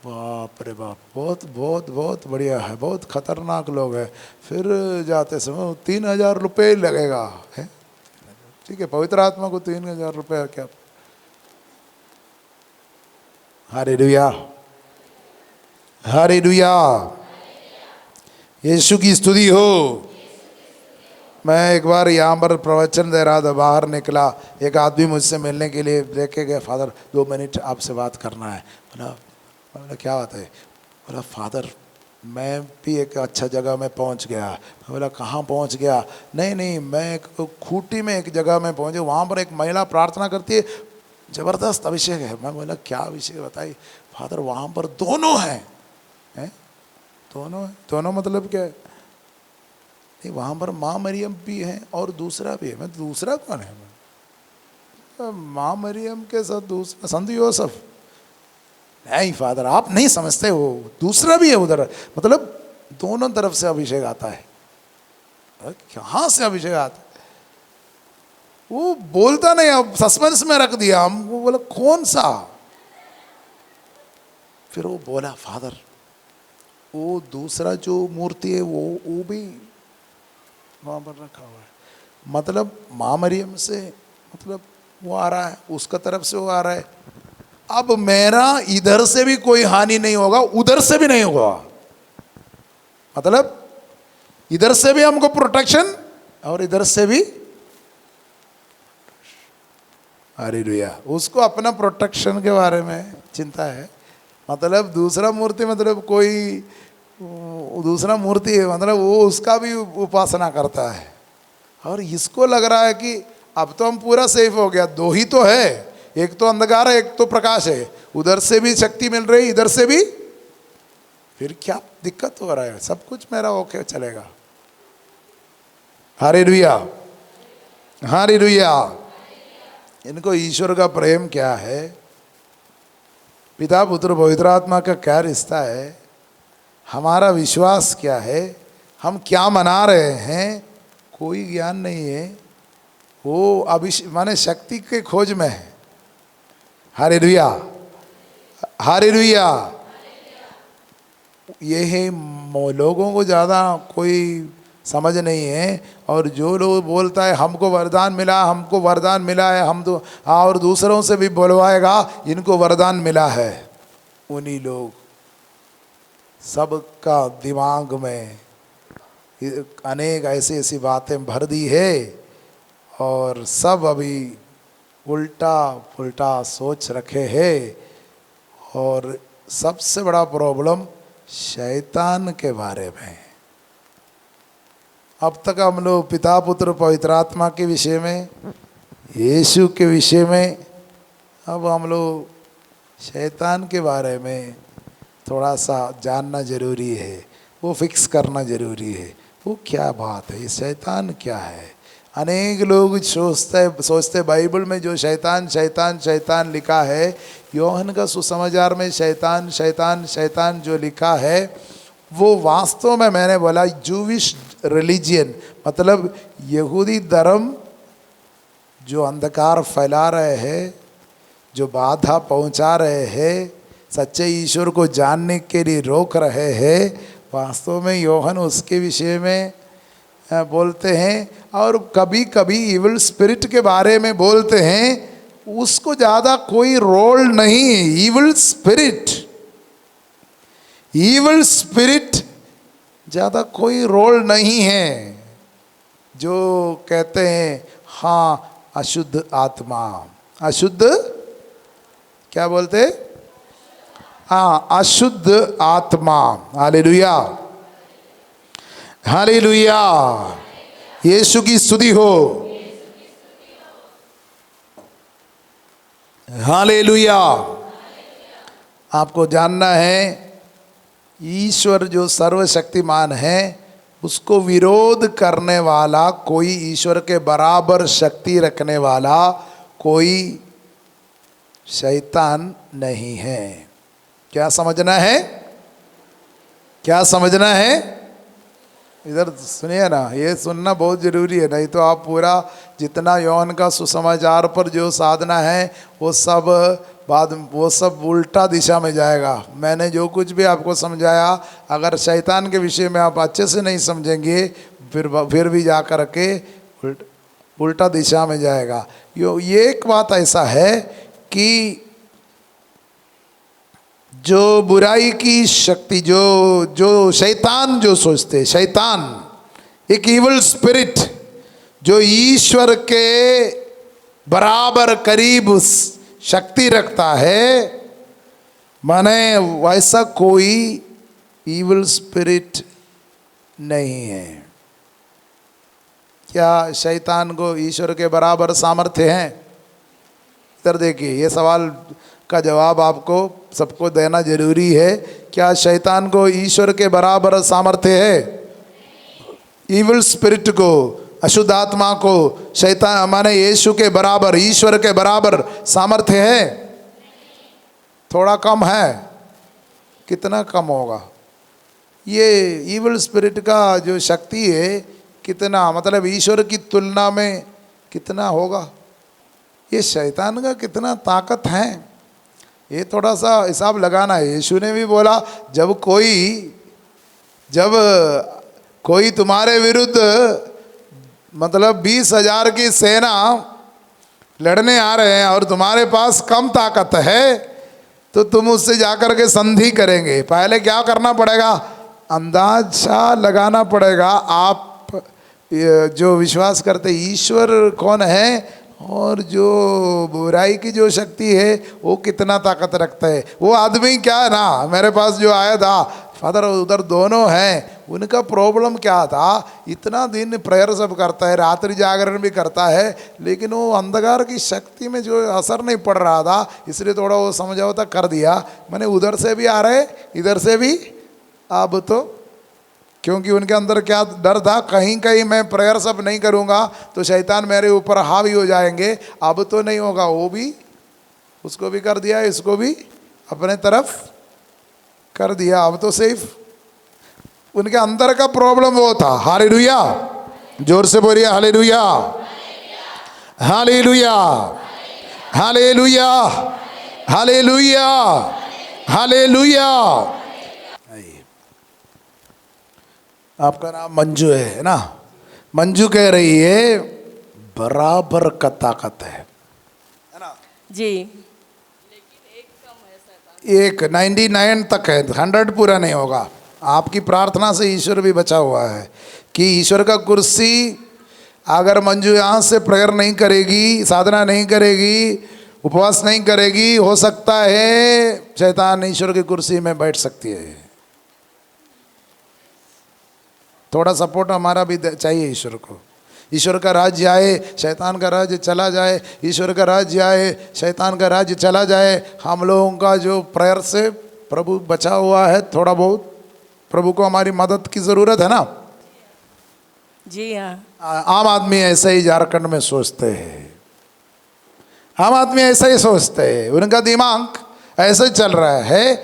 बाप रे बाप, बहुत बहुत बहुत बढ़िया है, बहुत खतरनाक लोग हैं। फिर जाते समय 3,000 रुपये लगेगा है, ठीक है, पवित्र आत्मा को 3,000 रुपये क्या। हालेलुया, हालेलुया, यीशु की स्तुति हो। मैं एक बार यहाँ पर प्रवचन दे रहा था, बाहर निकला, एक आदमी मुझसे मिलने के लिए लेके गया, फादर 2 मिनट आपसे बात करना है। बोला क्या बात है? बोला फादर मैं भी एक अच्छा जगह में पहुंच गया। मैं बोला कहाँ पहुंच गया? नहीं मैं एक खूंटी में एक जगह में पहुंचे, वहाँ पर एक महिला प्रार्थना करती है, ज़बरदस्त अभिषेक है। मैं बोला क्या अभिषेक बताइए? फादर वहाँ पर दोनों हैं। दोनों है? दोनों मतलब क्या है? नहीं वहाँ पर माँ मरियम भी है और दूसरा भी है। मैं दूसरा कौन है? माँ मरियम के साथ दूसरा संत यूसुफ। नहीं फादर आप नहीं समझते हो, दूसरा भी है उधर। मतलब दोनों तरफ से अभिषेक आता है। कहाँ से अभिषेक आता है? वो बोलता नहीं, अब सस्पेंस में रख दिया हमको। बोला कौन सा? फिर वो बोला फादर वो दूसरा जो मूर्ति है वो भी वहाँ पर रखा हुआ है। मतलब माँ मरियम से मतलब वो आ रहा है, उसका तरफ से वो आ रहा है। अब मेरा इधर से भी कोई हानि नहीं होगा, उधर से भी नहीं होगा। मतलब इधर से भी हमको प्रोटेक्शन और इधर से भी। हालेलुया। उसको अपना प्रोटेक्शन के बारे में चिंता है। मतलब दूसरा मूर्ति मतलब कोई दूसरा मूर्ति है, मतलब वो उसका भी उपासना करता है। और इसको लग रहा है कि अब तो हम पूरा सेफ हो गया। 2 ही तो है, एक तो अंधकार है एक तो प्रकाश है, उधर से भी शक्ति मिल रही इधर से भी। फिर क्या दिक्कत हो रहा है? सब कुछ मेरा ओके चलेगा। Hallelujah, hallelujah. इनको ईश्वर का प्रेम क्या है, पिता पुत्र पवित्र आत्मा का क्या रिश्ता है, हमारा विश्वास क्या है, हम क्या मना रहे हैं, कोई ज्ञान नहीं है। वो माने शक्ति के खोज में है। Hallelujah, hallelujah. ये है लोगों को ज़्यादा कोई समझ नहीं है। और जो लोग बोलता है हमको वरदान मिला, हमको वरदान मिला है, हम तो और दूसरों से भी बोलवाएगा इनको वरदान मिला है, उन्हीं लोग सबका दिमाग में अनेक ऐसी ऐसी बातें भर दी है और सब अभी उल्टा पुल्टा सोच रखे हैं। और सबसे बड़ा प्रॉब्लम शैतान के बारे में। अब तक हम लोग पिता पुत्र पवित्र आत्मा के विषय में, यीशु के विषय में, अब हम लोग शैतान के बारे में थोड़ा सा जानना ज़रूरी है, वो फिक्स करना ज़रूरी है। वो क्या बात है, ये शैतान क्या है। अनेक लोग सोचते बाइबल में जो शैतान शैतान शैतान लिखा है, योहन का सुसमाचार में शैतान शैतान शैतान जो लिखा है, वो वास्तव में मैंने बोला जूविश रिलीजियन, मतलब यहूदी धर्म जो अंधकार फैला रहे हैं, जो बाधा पहुंचा रहे हैं, सच्चे ईश्वर को जानने के लिए रोक रहे हैं, वास्तव में योहन उसके विषय में बोलते हैं। और कभी कभी इविल स्पिरिट के बारे में बोलते हैं, उसको ज़्यादा कोई रोल नहीं है। इविल स्पिरिट ज़्यादा कोई रोल नहीं है। जो कहते हैं हाँ अशुद्ध आत्मा, अशुद्ध क्या बोलते, हाँ अशुद्ध आत्मा। हालेलुया, हालेलुया, यीशु की स्तुति हो। हालेलुया। आपको जानना है ईश्वर जो सर्वशक्तिमान है, उसको विरोध करने वाला कोई, ईश्वर के बराबर शक्ति रखने वाला कोई शैतान नहीं है। क्या समझना है, क्या समझना है? इधर सुनिए ना, ये सुनना बहुत ज़रूरी है, नहीं तो आप पूरा जितना यौन का सुसमाचार पर जो साधना है वो सब उल्टा दिशा में जाएगा। मैंने जो कुछ भी आपको समझाया, अगर शैतान के विषय में आप अच्छे से नहीं समझेंगे फिर भी जा कर के उल्टा दिशा में जाएगा। ये एक बात ऐसा है कि जो बुराई की शक्ति, जो शैतान जो सोचते, शैतान एक इविल स्पिरिट जो ईश्वर के बराबर करीब शक्ति रखता है, माने वैसा कोई इविल स्पिरिट नहीं है। क्या शैतान को ईश्वर के बराबर सामर्थ्य है? इधर देखिए, ये सवाल का जवाब आपको सबको देना जरूरी है। क्या शैतान को ईश्वर के बराबर सामर्थ्य है? इविल स्पिरिट को, अशुद्ध आत्मा को शैतान माने यीशु के बराबर, ईश्वर के बराबर सामर्थ्य है? थोड़ा कम है। कितना कम होगा? ये इविल स्पिरिट का जो शक्ति है कितना, मतलब ईश्वर की तुलना में कितना होगा? ये शैतान का कितना ताकत है, ये थोड़ा सा हिसाब लगाना है। यीशु ने भी बोला जब कोई तुम्हारे विरुद्ध मतलब 20,000 की सेना लड़ने आ रहे हैं और तुम्हारे पास कम ताकत है, तो तुम उससे जाकर के संधि करेंगे। पहले क्या करना पड़ेगा? अंदाजा लगाना पड़ेगा आप जो विश्वास करते ईश्वर कौन है और जो बुराई की जो शक्ति है वो कितना ताकत रखता है। वो आदमी क्या है ना, मेरे पास जो आया था, फादर उधर दोनों हैं, उनका प्रॉब्लम क्या था, इतना दिन प्रेयर सब करता है, रात्रि जागरण भी करता है, लेकिन वो अंधकार की शक्ति में जो असर नहीं पड़ रहा था, इसलिए थोड़ा वो समझौता कर दिया। मैंने उधर से भी आ रहे, इधर से भी। अब तो क्योंकि उनके अंदर क्या डर था, कहीं कहीं मैं प्रेयर सब नहीं करूँगा तो शैतान मेरे ऊपर हावी हो जाएंगे। अब तो नहीं होगा, वो भी उसको भी कर दिया, इसको भी अपने तरफ कर दिया। अब तो सिर्फ उनके अंदर का प्रॉब्लम वो था। हालेलुया, जोर से बोलिए hallelujah, hallelujah, hallelujah, hallelujah, hallelujah. आपका नाम मंजू है ना? मंजू कह रही है बराबर का ताकत है ना जी। एक 99 तक है, 100 पूरा नहीं होगा। आपकी प्रार्थना से ईश्वर भी बचा हुआ है कि ईश्वर का कुर्सी, अगर मंजू यहाँ से प्रेयर नहीं करेगी, साधना नहीं करेगी, उपवास नहीं करेगी, हो सकता है शैतान ईश्वर की कुर्सी में बैठ सकती है। थोड़ा सपोर्ट हमारा भी चाहिए ईश्वर को। ईश्वर का राज्य आए, शैतान का राज्य चला जाए, ईश्वर का राज्य आए, शैतान का राज्य चला जाए। हम लोगों का जो प्रेयर से प्रभु बचा हुआ है, थोड़ा बहुत प्रभु को हमारी मदद की ज़रूरत है ना। जी हाँ। आम आदमी ऐसे ही झारखंड में सोचते हैं, आम आदमी ऐसा ही सोचते हैं, उनका दिमाग ऐसे ही चल रहा है।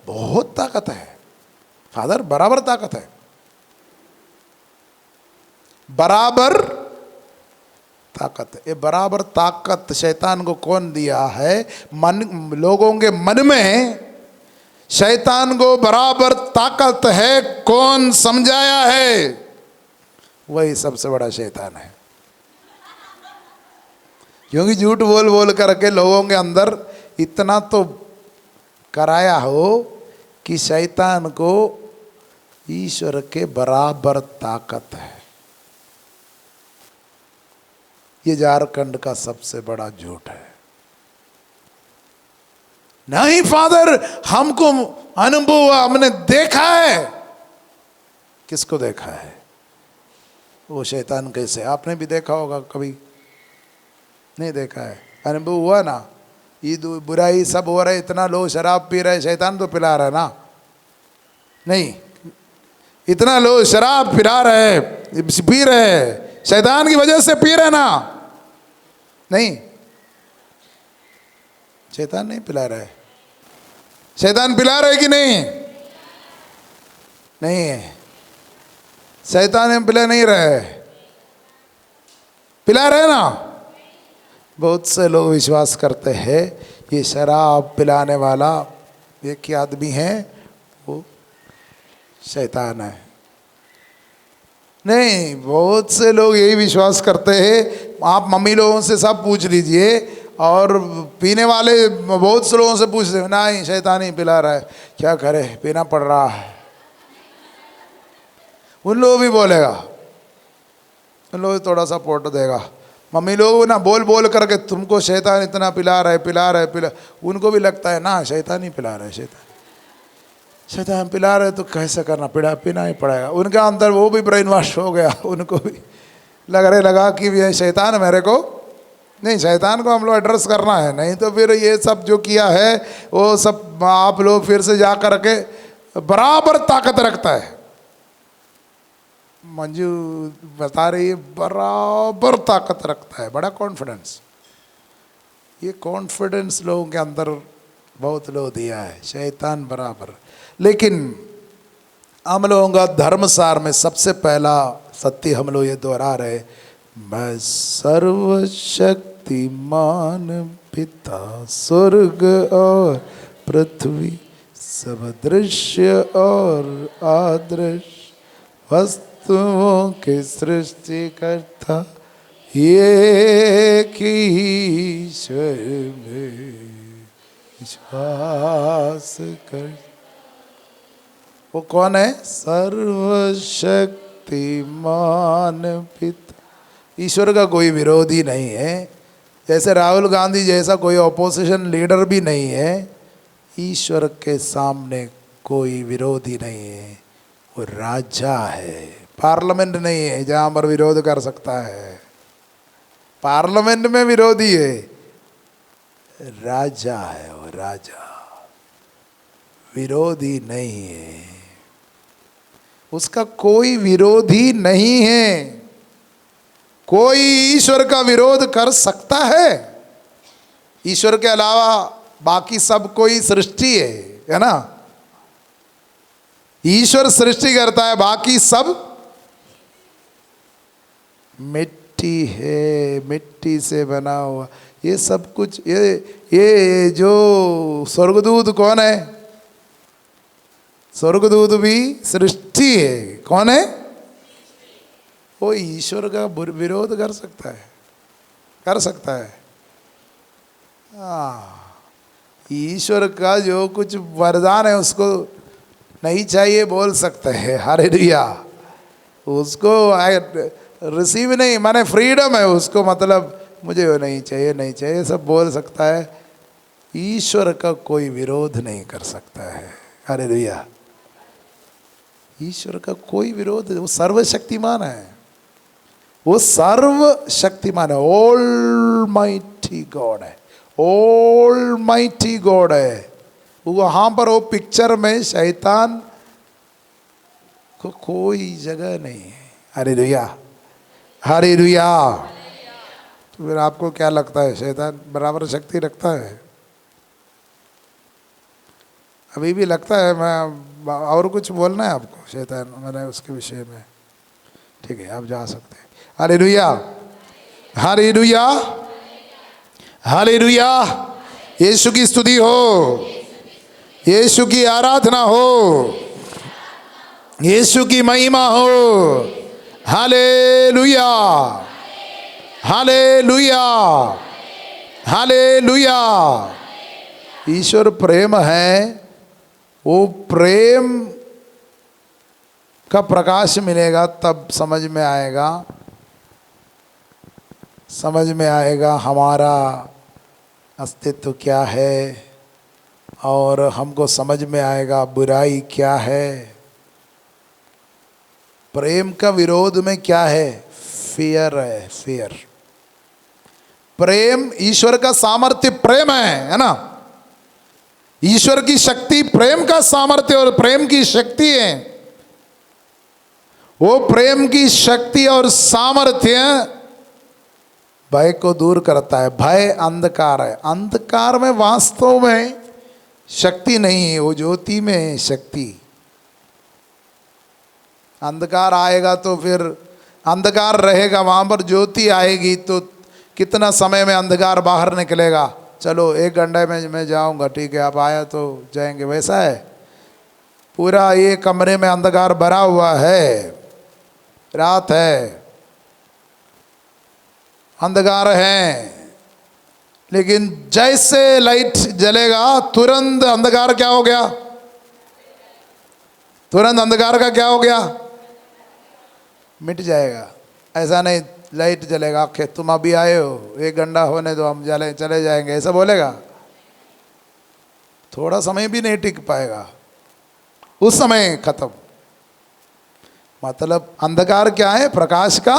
बहुत ताकत है फादर, बराबर ताकत है, बराबर ताकत है। ये बराबर ताकत शैतान को कौन दिया है? मन, लोगों के मन में शैतान को बराबर ताकत है कौन समझाया है? वही सबसे बड़ा शैतान है। क्योंकि झूठ बोल बोल करके लोगों के अंदर इतना तो कराया हो कि शैतान को ईश्वर के बराबर ताकत है। ये झारखंड का सबसे बड़ा झूठ है। नहीं फादर, हमको अनुभव हुआ, हमने देखा है। किसको देखा है? वो शैतान कैसे? आपने भी देखा होगा कभी? नहीं देखा है? अनुभव हुआ ना? ये बुराई सब हो रहा है, इतना लोग शराब पी रहे, शैतान तो पिला रहा है ना? नहीं, इतना लोग शराब पिला रहे, पी रहे, शैतान की वजह से पी रहे ना? नहीं, शैतान नहीं पिला रहा है। शैतान पिला रहे कि नहीं? नहीं है, शैतान पिला नहीं रहे, पिला रहे ना? बहुत से लोग विश्वास करते हैं ये शराब पिलाने वाला एक ही आदमी है, वो शैतान है। नहीं, बहुत से लोग यही विश्वास करते हैं। आप मम्मी लोगों से सब पूछ लीजिए, और पीने वाले बहुत से लोगों से पूछते हैं, नहीं शैतान ही पिला रहा है, क्या करे, पीना पड़ रहा है। उन लोग भी बोलेगा, उन लोग थोड़ा सा सपोर्ट देगा। मम्मी लोग ना बोल बोल करके तुमको शैतान इतना पिला रहा है, पिला रहा है, पिला, उनको भी लगता है ना शैतान ही पिला रहा है, शैतान पिला रहे तो कैसे करना, पीना ही पड़ेगा। उनके अंदर वो भी ब्रेन वॉश हो गया, उनको भी लगा कि ये शैतान मेरे को नहीं, शैतान को हम लोग एड्रेस करना है, नहीं तो फिर ये सब जो किया है वो सब आप लोग फिर से जा करके बराबर ताकत रखता है। मंजू बता रही है बराबर ताकत रखता है, बड़ा कॉन्फिडेंस। ये कॉन्फिडेंस लोगों के अंदर बहुत लोग दिया है, शैतान बराबर। लेकिन हम लोगों का धर्मसार में सबसे पहला सत्य हम लोग ये दोहरा रहे, मैं सर्वशक्तिमान पिता स्वर्ग और पृथ्वी सब दृश्य और अदृश्य वस्तुओं के सृष्टि करता एक ही ईश्वर में विश्वास कर। वो कौन है? सर्वशक्तिमान पिता। ईश्वर का कोई विरोधी नहीं है, जैसे राहुल गांधी जैसा कोई ऑपोजिशन लीडर भी नहीं है। ईश्वर के सामने कोई विरोधी नहीं है, वो राजा है। पार्लियामेंट नहीं है जहाँ पर विरोध कर सकता है, पार्लियामेंट में विरोधी है, राजा है वो, राजा विरोधी नहीं है। उसका कोई विरोधी नहीं है। कोई ईश्वर का विरोध कर सकता है? ईश्वर के अलावा बाकी सब कोई सृष्टि है ना? ईश्वर सृष्टि करता है, बाकी सब मिट्टी है, मिट्टी से बना हुआ ये सब कुछ। ये जो स्वर्गदूत कौन है? स्वर्गदूत भी सृष्टि है। कौन है वो? ईश्वर का विरोध कर सकता है? कर सकता है? ईश्वर का जो कुछ वरदान है उसको नहीं चाहिए बोल सकते हैं। हालेलुया। उसको रिसीव नहीं, माने फ्रीडम है उसको, मतलब मुझे वो नहीं चाहिए, नहीं चाहिए सब बोल सकता है। ईश्वर का कोई विरोध नहीं कर सकता है। हालेलुया। ईश्वर का कोई विरोध, वो सर्वशक्तिमान है, वो सर्वशक्तिमान है। ऑल माइटी गॉड है, ऑल माइटी गॉड है। वहाँ पर वो पिक्चर में शैतान को कोई जगह नहीं है। Hallelujah, hallelujah. तो फिर आपको क्या लगता है, शैतान बराबर शक्ति रखता है? अभी भी लगता है? मैं और कुछ बोलना है आपको शैतान मैंने उसके विषय में? ठीक है, आप जा सकते हैं। Hallelujah, hallelujah, hallelujah. यीशु की स्तुति हो, यीशु की आराधना हो, यीशु की महिमा हो। Hallelujah, hallelujah, hallelujah. ईश्वर प्रेम है, वो प्रेम का प्रकाश मिलेगा तब समझ में आएगा, समझ में आएगा हमारा अस्तित्व क्या है, और हमको समझ में आएगा बुराई क्या है। प्रेम का विरोध में क्या है? फियर है, फियर। प्रेम, ईश्वर का सामर्थ्य प्रेम है ना? ईश्वर की शक्ति प्रेम का सामर्थ्य और प्रेम की शक्ति है। वो प्रेम की शक्ति और सामर्थ्य भय को दूर करता है। भय अंधकार है, अंधकार में वास्तव में शक्ति नहीं है, वो ज्योति में है शक्ति। अंधकार आएगा तो फिर अंधकार रहेगा, वहाँ पर ज्योति आएगी तो कितना समय में अंधकार बाहर निकलेगा। चलो 1 घंटे में मैं जाऊँगा, ठीक है, आप आया तो जाएंगे, वैसा है? पूरा ये कमरे में अंधकार भरा हुआ है, रात है, अंधकार है, लेकिन जैसे लाइट जलेगा तुरंत अंधकार क्या हो गया? तुरंत अंधकार का क्या हो गया? मिट जाएगा। ऐसा नहीं लाइट जलेगा, आखे तुम अभी आए हो, 1 घंटा होने दो, हम चले जाएंगे, ऐसा बोलेगा? थोड़ा समय भी नहीं टिक पाएगा, उस समय खत्म। मतलब अंधकार क्या है? प्रकाश का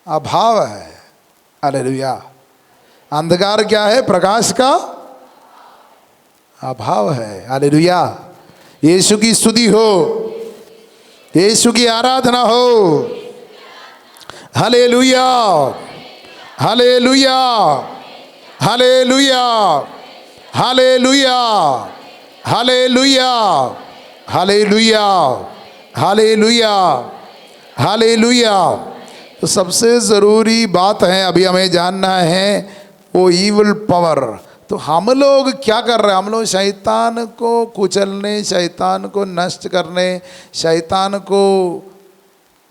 अभाव है। हालेलुया। अंधकार क्या है? प्रकाश का अभाव है। हालेलुया। यीशु की स्तुति हो, यीशु की आराधना हो। Hallelujah, hallelujah, hallelujah, hallelujah, hallelujah, hallelujah, hallelujah, hallelujah. तो सबसे ज़रूरी बात है अभी हमें जानना है वो ईविल पावर। तो हम लोग क्या कर रहे हैं? हम लोग शैतान को कुचलने, शैतान को नष्ट करने, शैतान को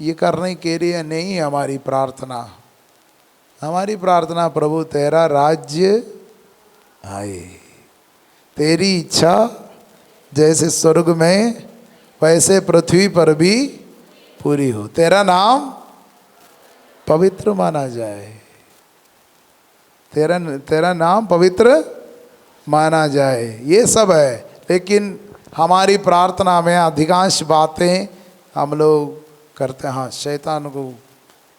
ये करने के लिए नहीं हमारी प्रार्थना। हमारी प्रार्थना, प्रभु तेरा राज्य आए, तेरी इच्छा जैसे स्वर्ग में वैसे पृथ्वी पर भी पूरी हो, तेरा नाम पवित्र माना जाए, तेरा नाम पवित्र माना जाए, ये सब है। लेकिन हमारी प्रार्थना में अधिकांश बातें हम लोग करते हैं। हाँ, शैतान को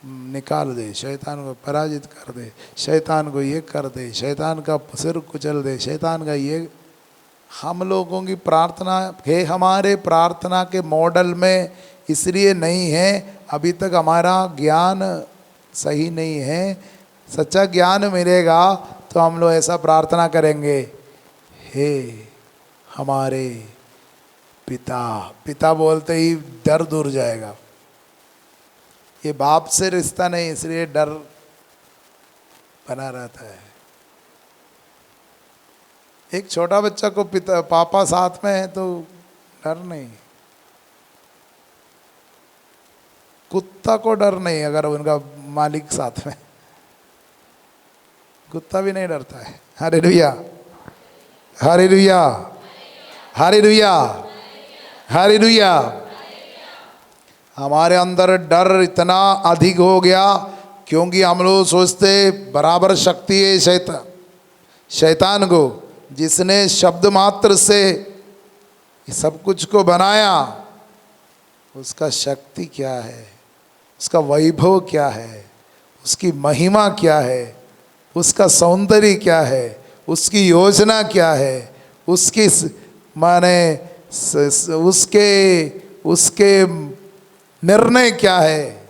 निकाल दे, शैतान को पराजित कर दे, शैतान को ये कर दे, शैतान का सिर कुचल दे, शैतान का ये। हम लोगों की प्रार्थना है, हमारे प्रार्थना के मॉडल में इसलिए नहीं है, अभी तक हमारा ज्ञान सही नहीं है। सच्चा ज्ञान मिलेगा तो हम लोग ऐसा प्रार्थना करेंगे, हे हमारे पिता। पिता बोलते ही डर दूर जाएगा। ये बाप से रिश्ता नहीं, इसलिए डर बना रहता है। एक छोटा बच्चा को पिता पापा साथ में है तो डर नहीं, कुत्ता को डर नहीं अगर उनका मालिक साथ में, कुत्ता भी नहीं डरता है। Hallelujah, hallelujah, hallelujah, hallelujah. हमारे अंदर डर इतना अधिक हो गया क्योंकि हम लोग सोचते बराबर शक्ति है शैतान को, जिसने शब्द मात्र से सब कुछ को बनाया। उसका शक्ति क्या है, उसका वैभव क्या है, उसकी महिमा क्या है, उसका सौंदर्य क्या है, उसकी योजना क्या है, उसकी माने उसके निर्णय क्या है,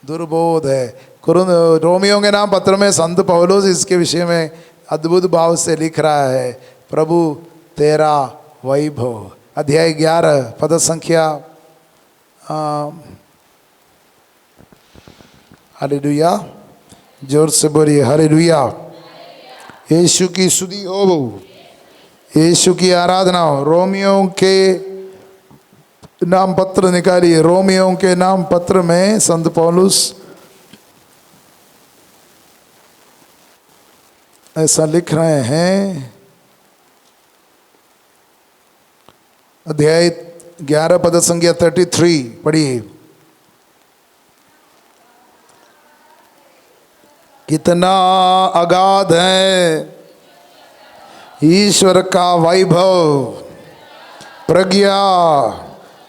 दुर्बोध है। रोमियो के नाम पत्र में संत पौलुस इसके विषय में अद्भुत भाव से लिख रहा है, प्रभु तेरा वैभव। अध्याय 11 पद संख्या हालेलुया, जोर से बोलिए हालेलुया। यीशु की स्तुति हो, यीशु की आराधना हो। रोमियो के नाम पत्र निकालिए। रोमियो के नाम पत्र में संत पौलुस ऐसा लिख रहे हैं, अध्याय 11 पद संख्या 33 पढ़िए। कितना अगाध है ईश्वर का वैभव, प्रज्ञा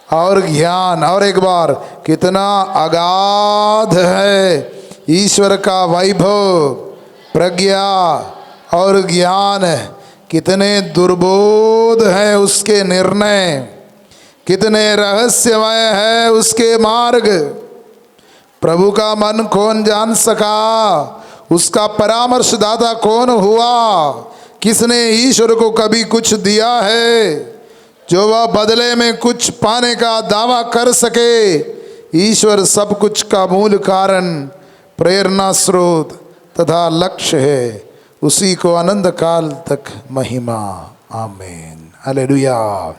और ज्ञान। और एक बार, कितना अगाध है ईश्वर का वैभव, प्रज्ञा और ज्ञान। कितने दुर्बोध है उसके निर्णय, कितने रहस्यमय है उसके मार्ग। प्रभु का मन कौन जान सका, उसका परामर्शदाता कौन हुआ। किसने ईश्वर को कभी कुछ दिया है जो वह बदले में कुछ पाने का दावा कर सके। ईश्वर सब कुछ का मूल कारण, प्रेरणा स्रोत तथा लक्ष्य है। उसी को अनंत काल तक महिमा। आमीन, हालेलुया।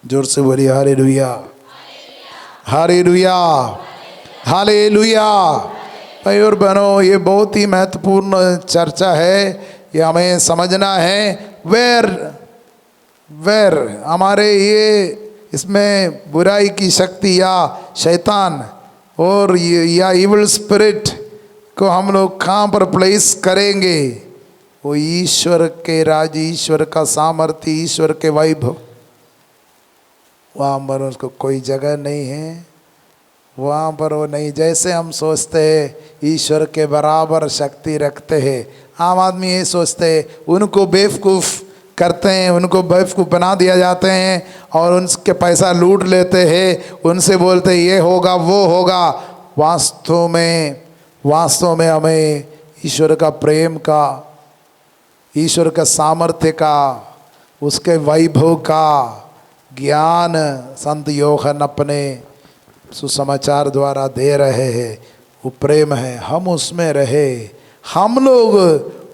जोर से बोलिए हालेलुया, हालेलुया, हालेलुया। भाई और बहनों, ये बहुत ही महत्वपूर्ण चर्चा है। ये हमें समझना है वेर हमारे ये इसमें बुराई की शक्ति या शैतान और या इविल स्पिरिट को हम लोग कहाँ पर प्लेस करेंगे। वो ईश्वर के राज, ईश्वर का सामर्थ्य, ईश्वर के वैभव, वहाँ पर उसको कोई जगह नहीं है। वहाँ पर वो नहीं, जैसे हम सोचते हैं ईश्वर के बराबर शक्ति रखते हैं। आम आदमी ये सोचते हैं, उनको बेवकूफ़ करते हैं, उनको बेवकूफ़ बना दिया जाते हैं और उनके पैसा लूट लेते हैं। उनसे बोलते ये होगा वो होगा। वास्तव में हमें ईश्वर का प्रेम का, ईश्वर का सामर्थ्य का, उसके वैभव का ज्ञान संत यूहन्ना अपने सुसमाचार द्वारा दे रहे हैं। वो प्रेम है, हम उसमें रहे, हम लोग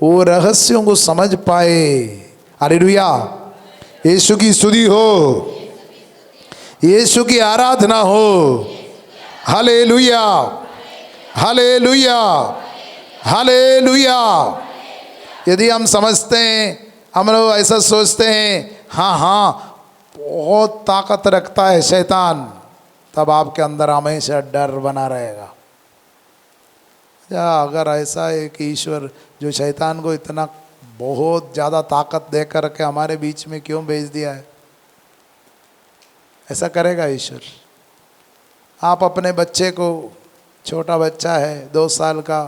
वो रहस्यों को समझ पाए। हालेलुया, यीशु की स्तुति हो, यीशु की आराधना हो। Hallelujah, hallelujah, hallelujah. यदि हम समझते हैं, हम लोग ऐसा सोचते हैं, हाँ बहुत ताकत रखता है शैतान, तब आपके अंदर हमेशा डर बना रहेगा। या अगर ऐसा है कि ईश्वर जो शैतान को इतना बहुत ज़्यादा ताकत दे कर के हमारे बीच में क्यों भेज दिया है, ऐसा करेगा ईश्वर? आप अपने बच्चे को, छोटा बच्चा है 2 साल का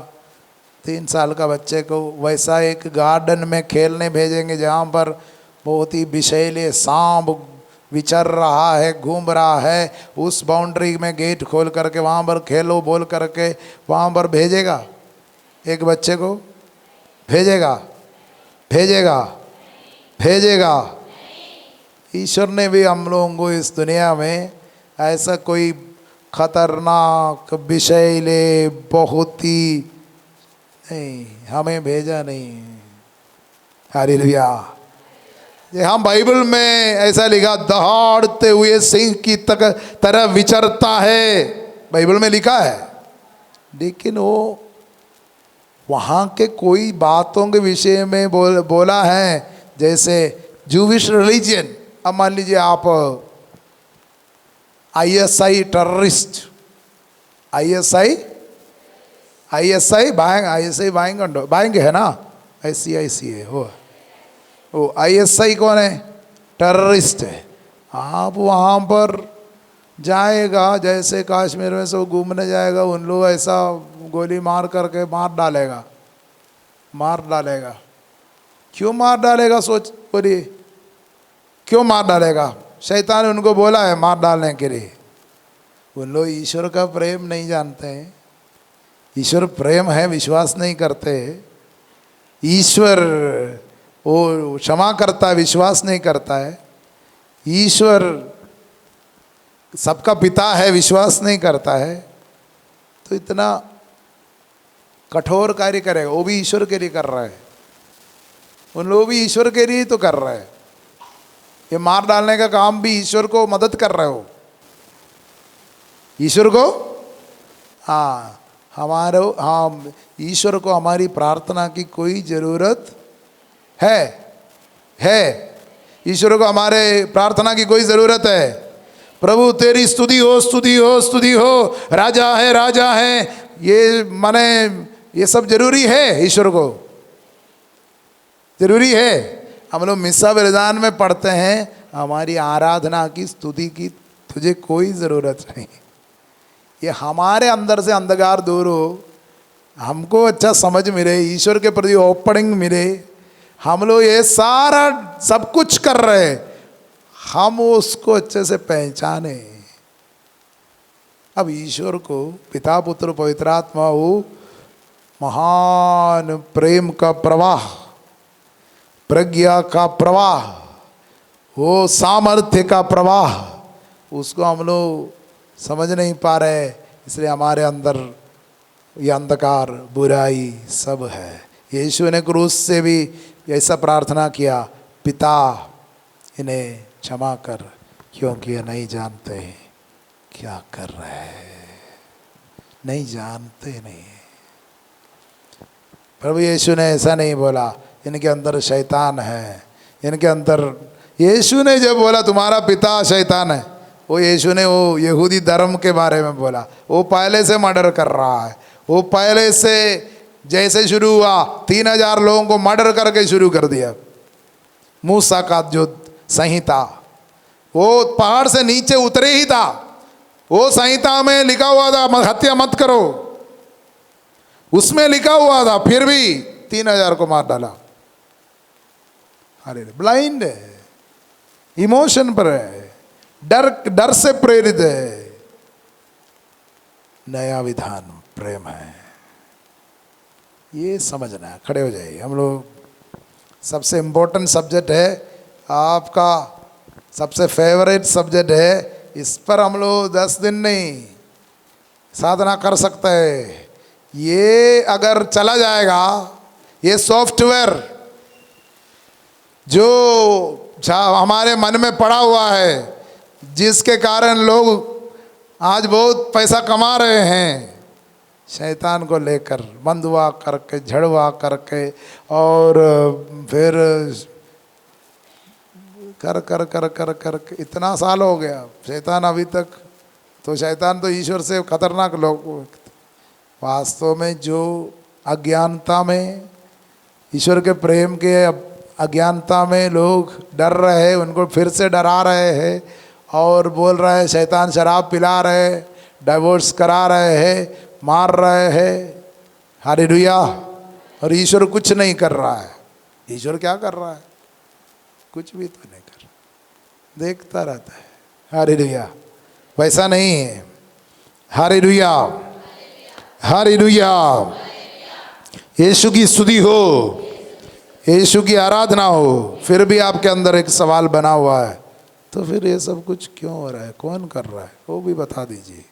3 साल का बच्चे को वैसा एक गार्डन में खेलने भेजेंगे जहाँ पर बहुत ही विषैले सांप विचर रहा है, घूम रहा है, उस बाउंड्री में गेट खोल करके वहाँ पर खेलो बोल करके वहाँ पर भेजेगा? एक बच्चे को भेजेगा? भेजेगा? भेजेगा? ईश्वर ने भी हम लोगों को इस दुनिया में ऐसा कोई खतरनाक विषैले बहुत ही नहीं हमें भेजा नहीं। हालेलुया। ये हम बाइबल में ऐसा लिखा, दहाड़ते हुए सिंह की तरह विचरता है, बाइबल में लिखा है। लेकिन वो वहाँ के कोई बातों के विषय में बोला है, जैसे जूविश रिलीजन। अब मान लीजिए आप ISI टेररिस्ट, ISI बैंक है ना, ICIC है वो ISI कौन है? टेररिस्ट है। आप वहाँ पर जाएगा, जैसे कश्मीर में सब घूमने जाएगा, उन लोग ऐसा गोली मार करके मार डालेगा। क्यों मार डालेगा? सोच बोलिए, क्यों मार डालेगा? शैतान ने उनको बोला है मार डालने के लिए। उन लोग ईश्वर का प्रेम नहीं जानते हैं। ईश्वर प्रेम है, विश्वास नहीं करते। ईश्वर वो क्षमा करता है, विश्वास नहीं करता है। ईश्वर सबका पिता है, विश्वास नहीं करता है। तो इतना कठोर कार्य करेगा? वो भी ईश्वर के लिए कर रहा है, उन लोग भी ईश्वर के लिए तो कर रहे हैं। ये मार डालने का काम भी ईश्वर को मदद कर रहे हो, ईश्वर को। हाँ, ईश्वर को हमारी प्रार्थना की कोई ज़रूरत है। ईश्वर को हमारे प्रार्थना की कोई ज़रूरत है। प्रभु तेरी स्तुति हो, स्तुति हो, स्तुति हो, राजा है, ये माने ये सब जरूरी है, ईश्वर को जरूरी है। हम लोग मिस्सा बलिदान में पढ़ते हैं, हमारी आराधना की, स्तुति की तुझे कोई ज़रूरत नहीं। ये हमारे अंदर से अंधकार दूर हो, हमको अच्छा समझ मिले, ईश्वर के प्रति ओपनिंग मिले, हम लोग ये सारा सब कुछ कर रहे हैं, हम उसको अच्छे से पहचाने। अब ईश्वर को पिता पुत्र पवित्र आत्मा वो महान प्रेम का प्रवाह, प्रज्ञा का प्रवाह, वो सामर्थ्य का प्रवाह, उसको हम लोग समझ नहीं पा रहे। इसलिए हमारे अंदर ये अंधकार, बुराई सब है। यीशु ने क्रूस से भी ऐसा प्रार्थना किया, पिता इन्हें क्षमा कर, क्योंकि ये नहीं जानते क्या कर रहे हैं, नहीं जानते नहीं। प्रभु यीशु ने ऐसा नहीं बोला इनके अंदर शैतान है, इनके अंदर। यीशु ने जब बोला तुम्हारा पिता शैतान है, वो यीशु ने वो यहूदी धर्म के बारे में बोला। वो पहले से मर्डर कर रहा है, वो पहले से जैसे शुरू हुआ 3000 लोगों को मर्डर करके शुरू कर दिया। मूसा का जो संहिता, वो पहाड़ से नीचे उतरे ही था, वो संहिता में लिखा हुआ था हत्या मत करो, उसमें लिखा हुआ था, फिर भी 3000 को मार डाला। अरे ब्लाइंड है, इमोशन पर है, डर से प्रेरित है। नया विधान प्रेम है, ये समझना है। खड़े हो जाइए। हम लोग सबसे इम्पोर्टेंट सब्जेक्ट है, आपका सबसे फेवरेट सब्जेक्ट है। इस पर हम लोग 10 दिन नहीं साधना कर सकते हैं। ये अगर चला जाएगा, ये सॉफ्टवेयर जो हमारे मन में पड़ा हुआ है, जिसके कारण लोग आज बहुत पैसा कमा रहे हैं, शैतान को लेकर बंधुआ करके, झड़वा करके, और फिर कर कर कर कर कर इतना साल हो गया। शैतान अभी तक तो, शैतान तो ईश्वर से खतरनाक लोग। वास्तव में जो अज्ञानता में, ईश्वर के प्रेम के अज्ञानता में लोग डर रहे हैं, उनको फिर से डरा रहे हैं और बोल रहे हैं शैतान शराब पिला रहे, डाइवोर्स करा रहे हैं, मार रहे हैं। हालेलुया। और ईश्वर कुछ नहीं कर रहा है। ईश्वर क्या कर रहा है? कुछ भी तो नहीं कर रहा, देखता रहता है। हालेलुया, वैसा नहीं है। हालेलुया, हालेलुया, यीशु की स्तुति हो, यीशु की आराधना हो। फिर भी आपके अंदर एक सवाल बना हुआ है, तो फिर ये सब कुछ क्यों हो रहा है, कौन कर रहा है, वो भी बता दीजिए।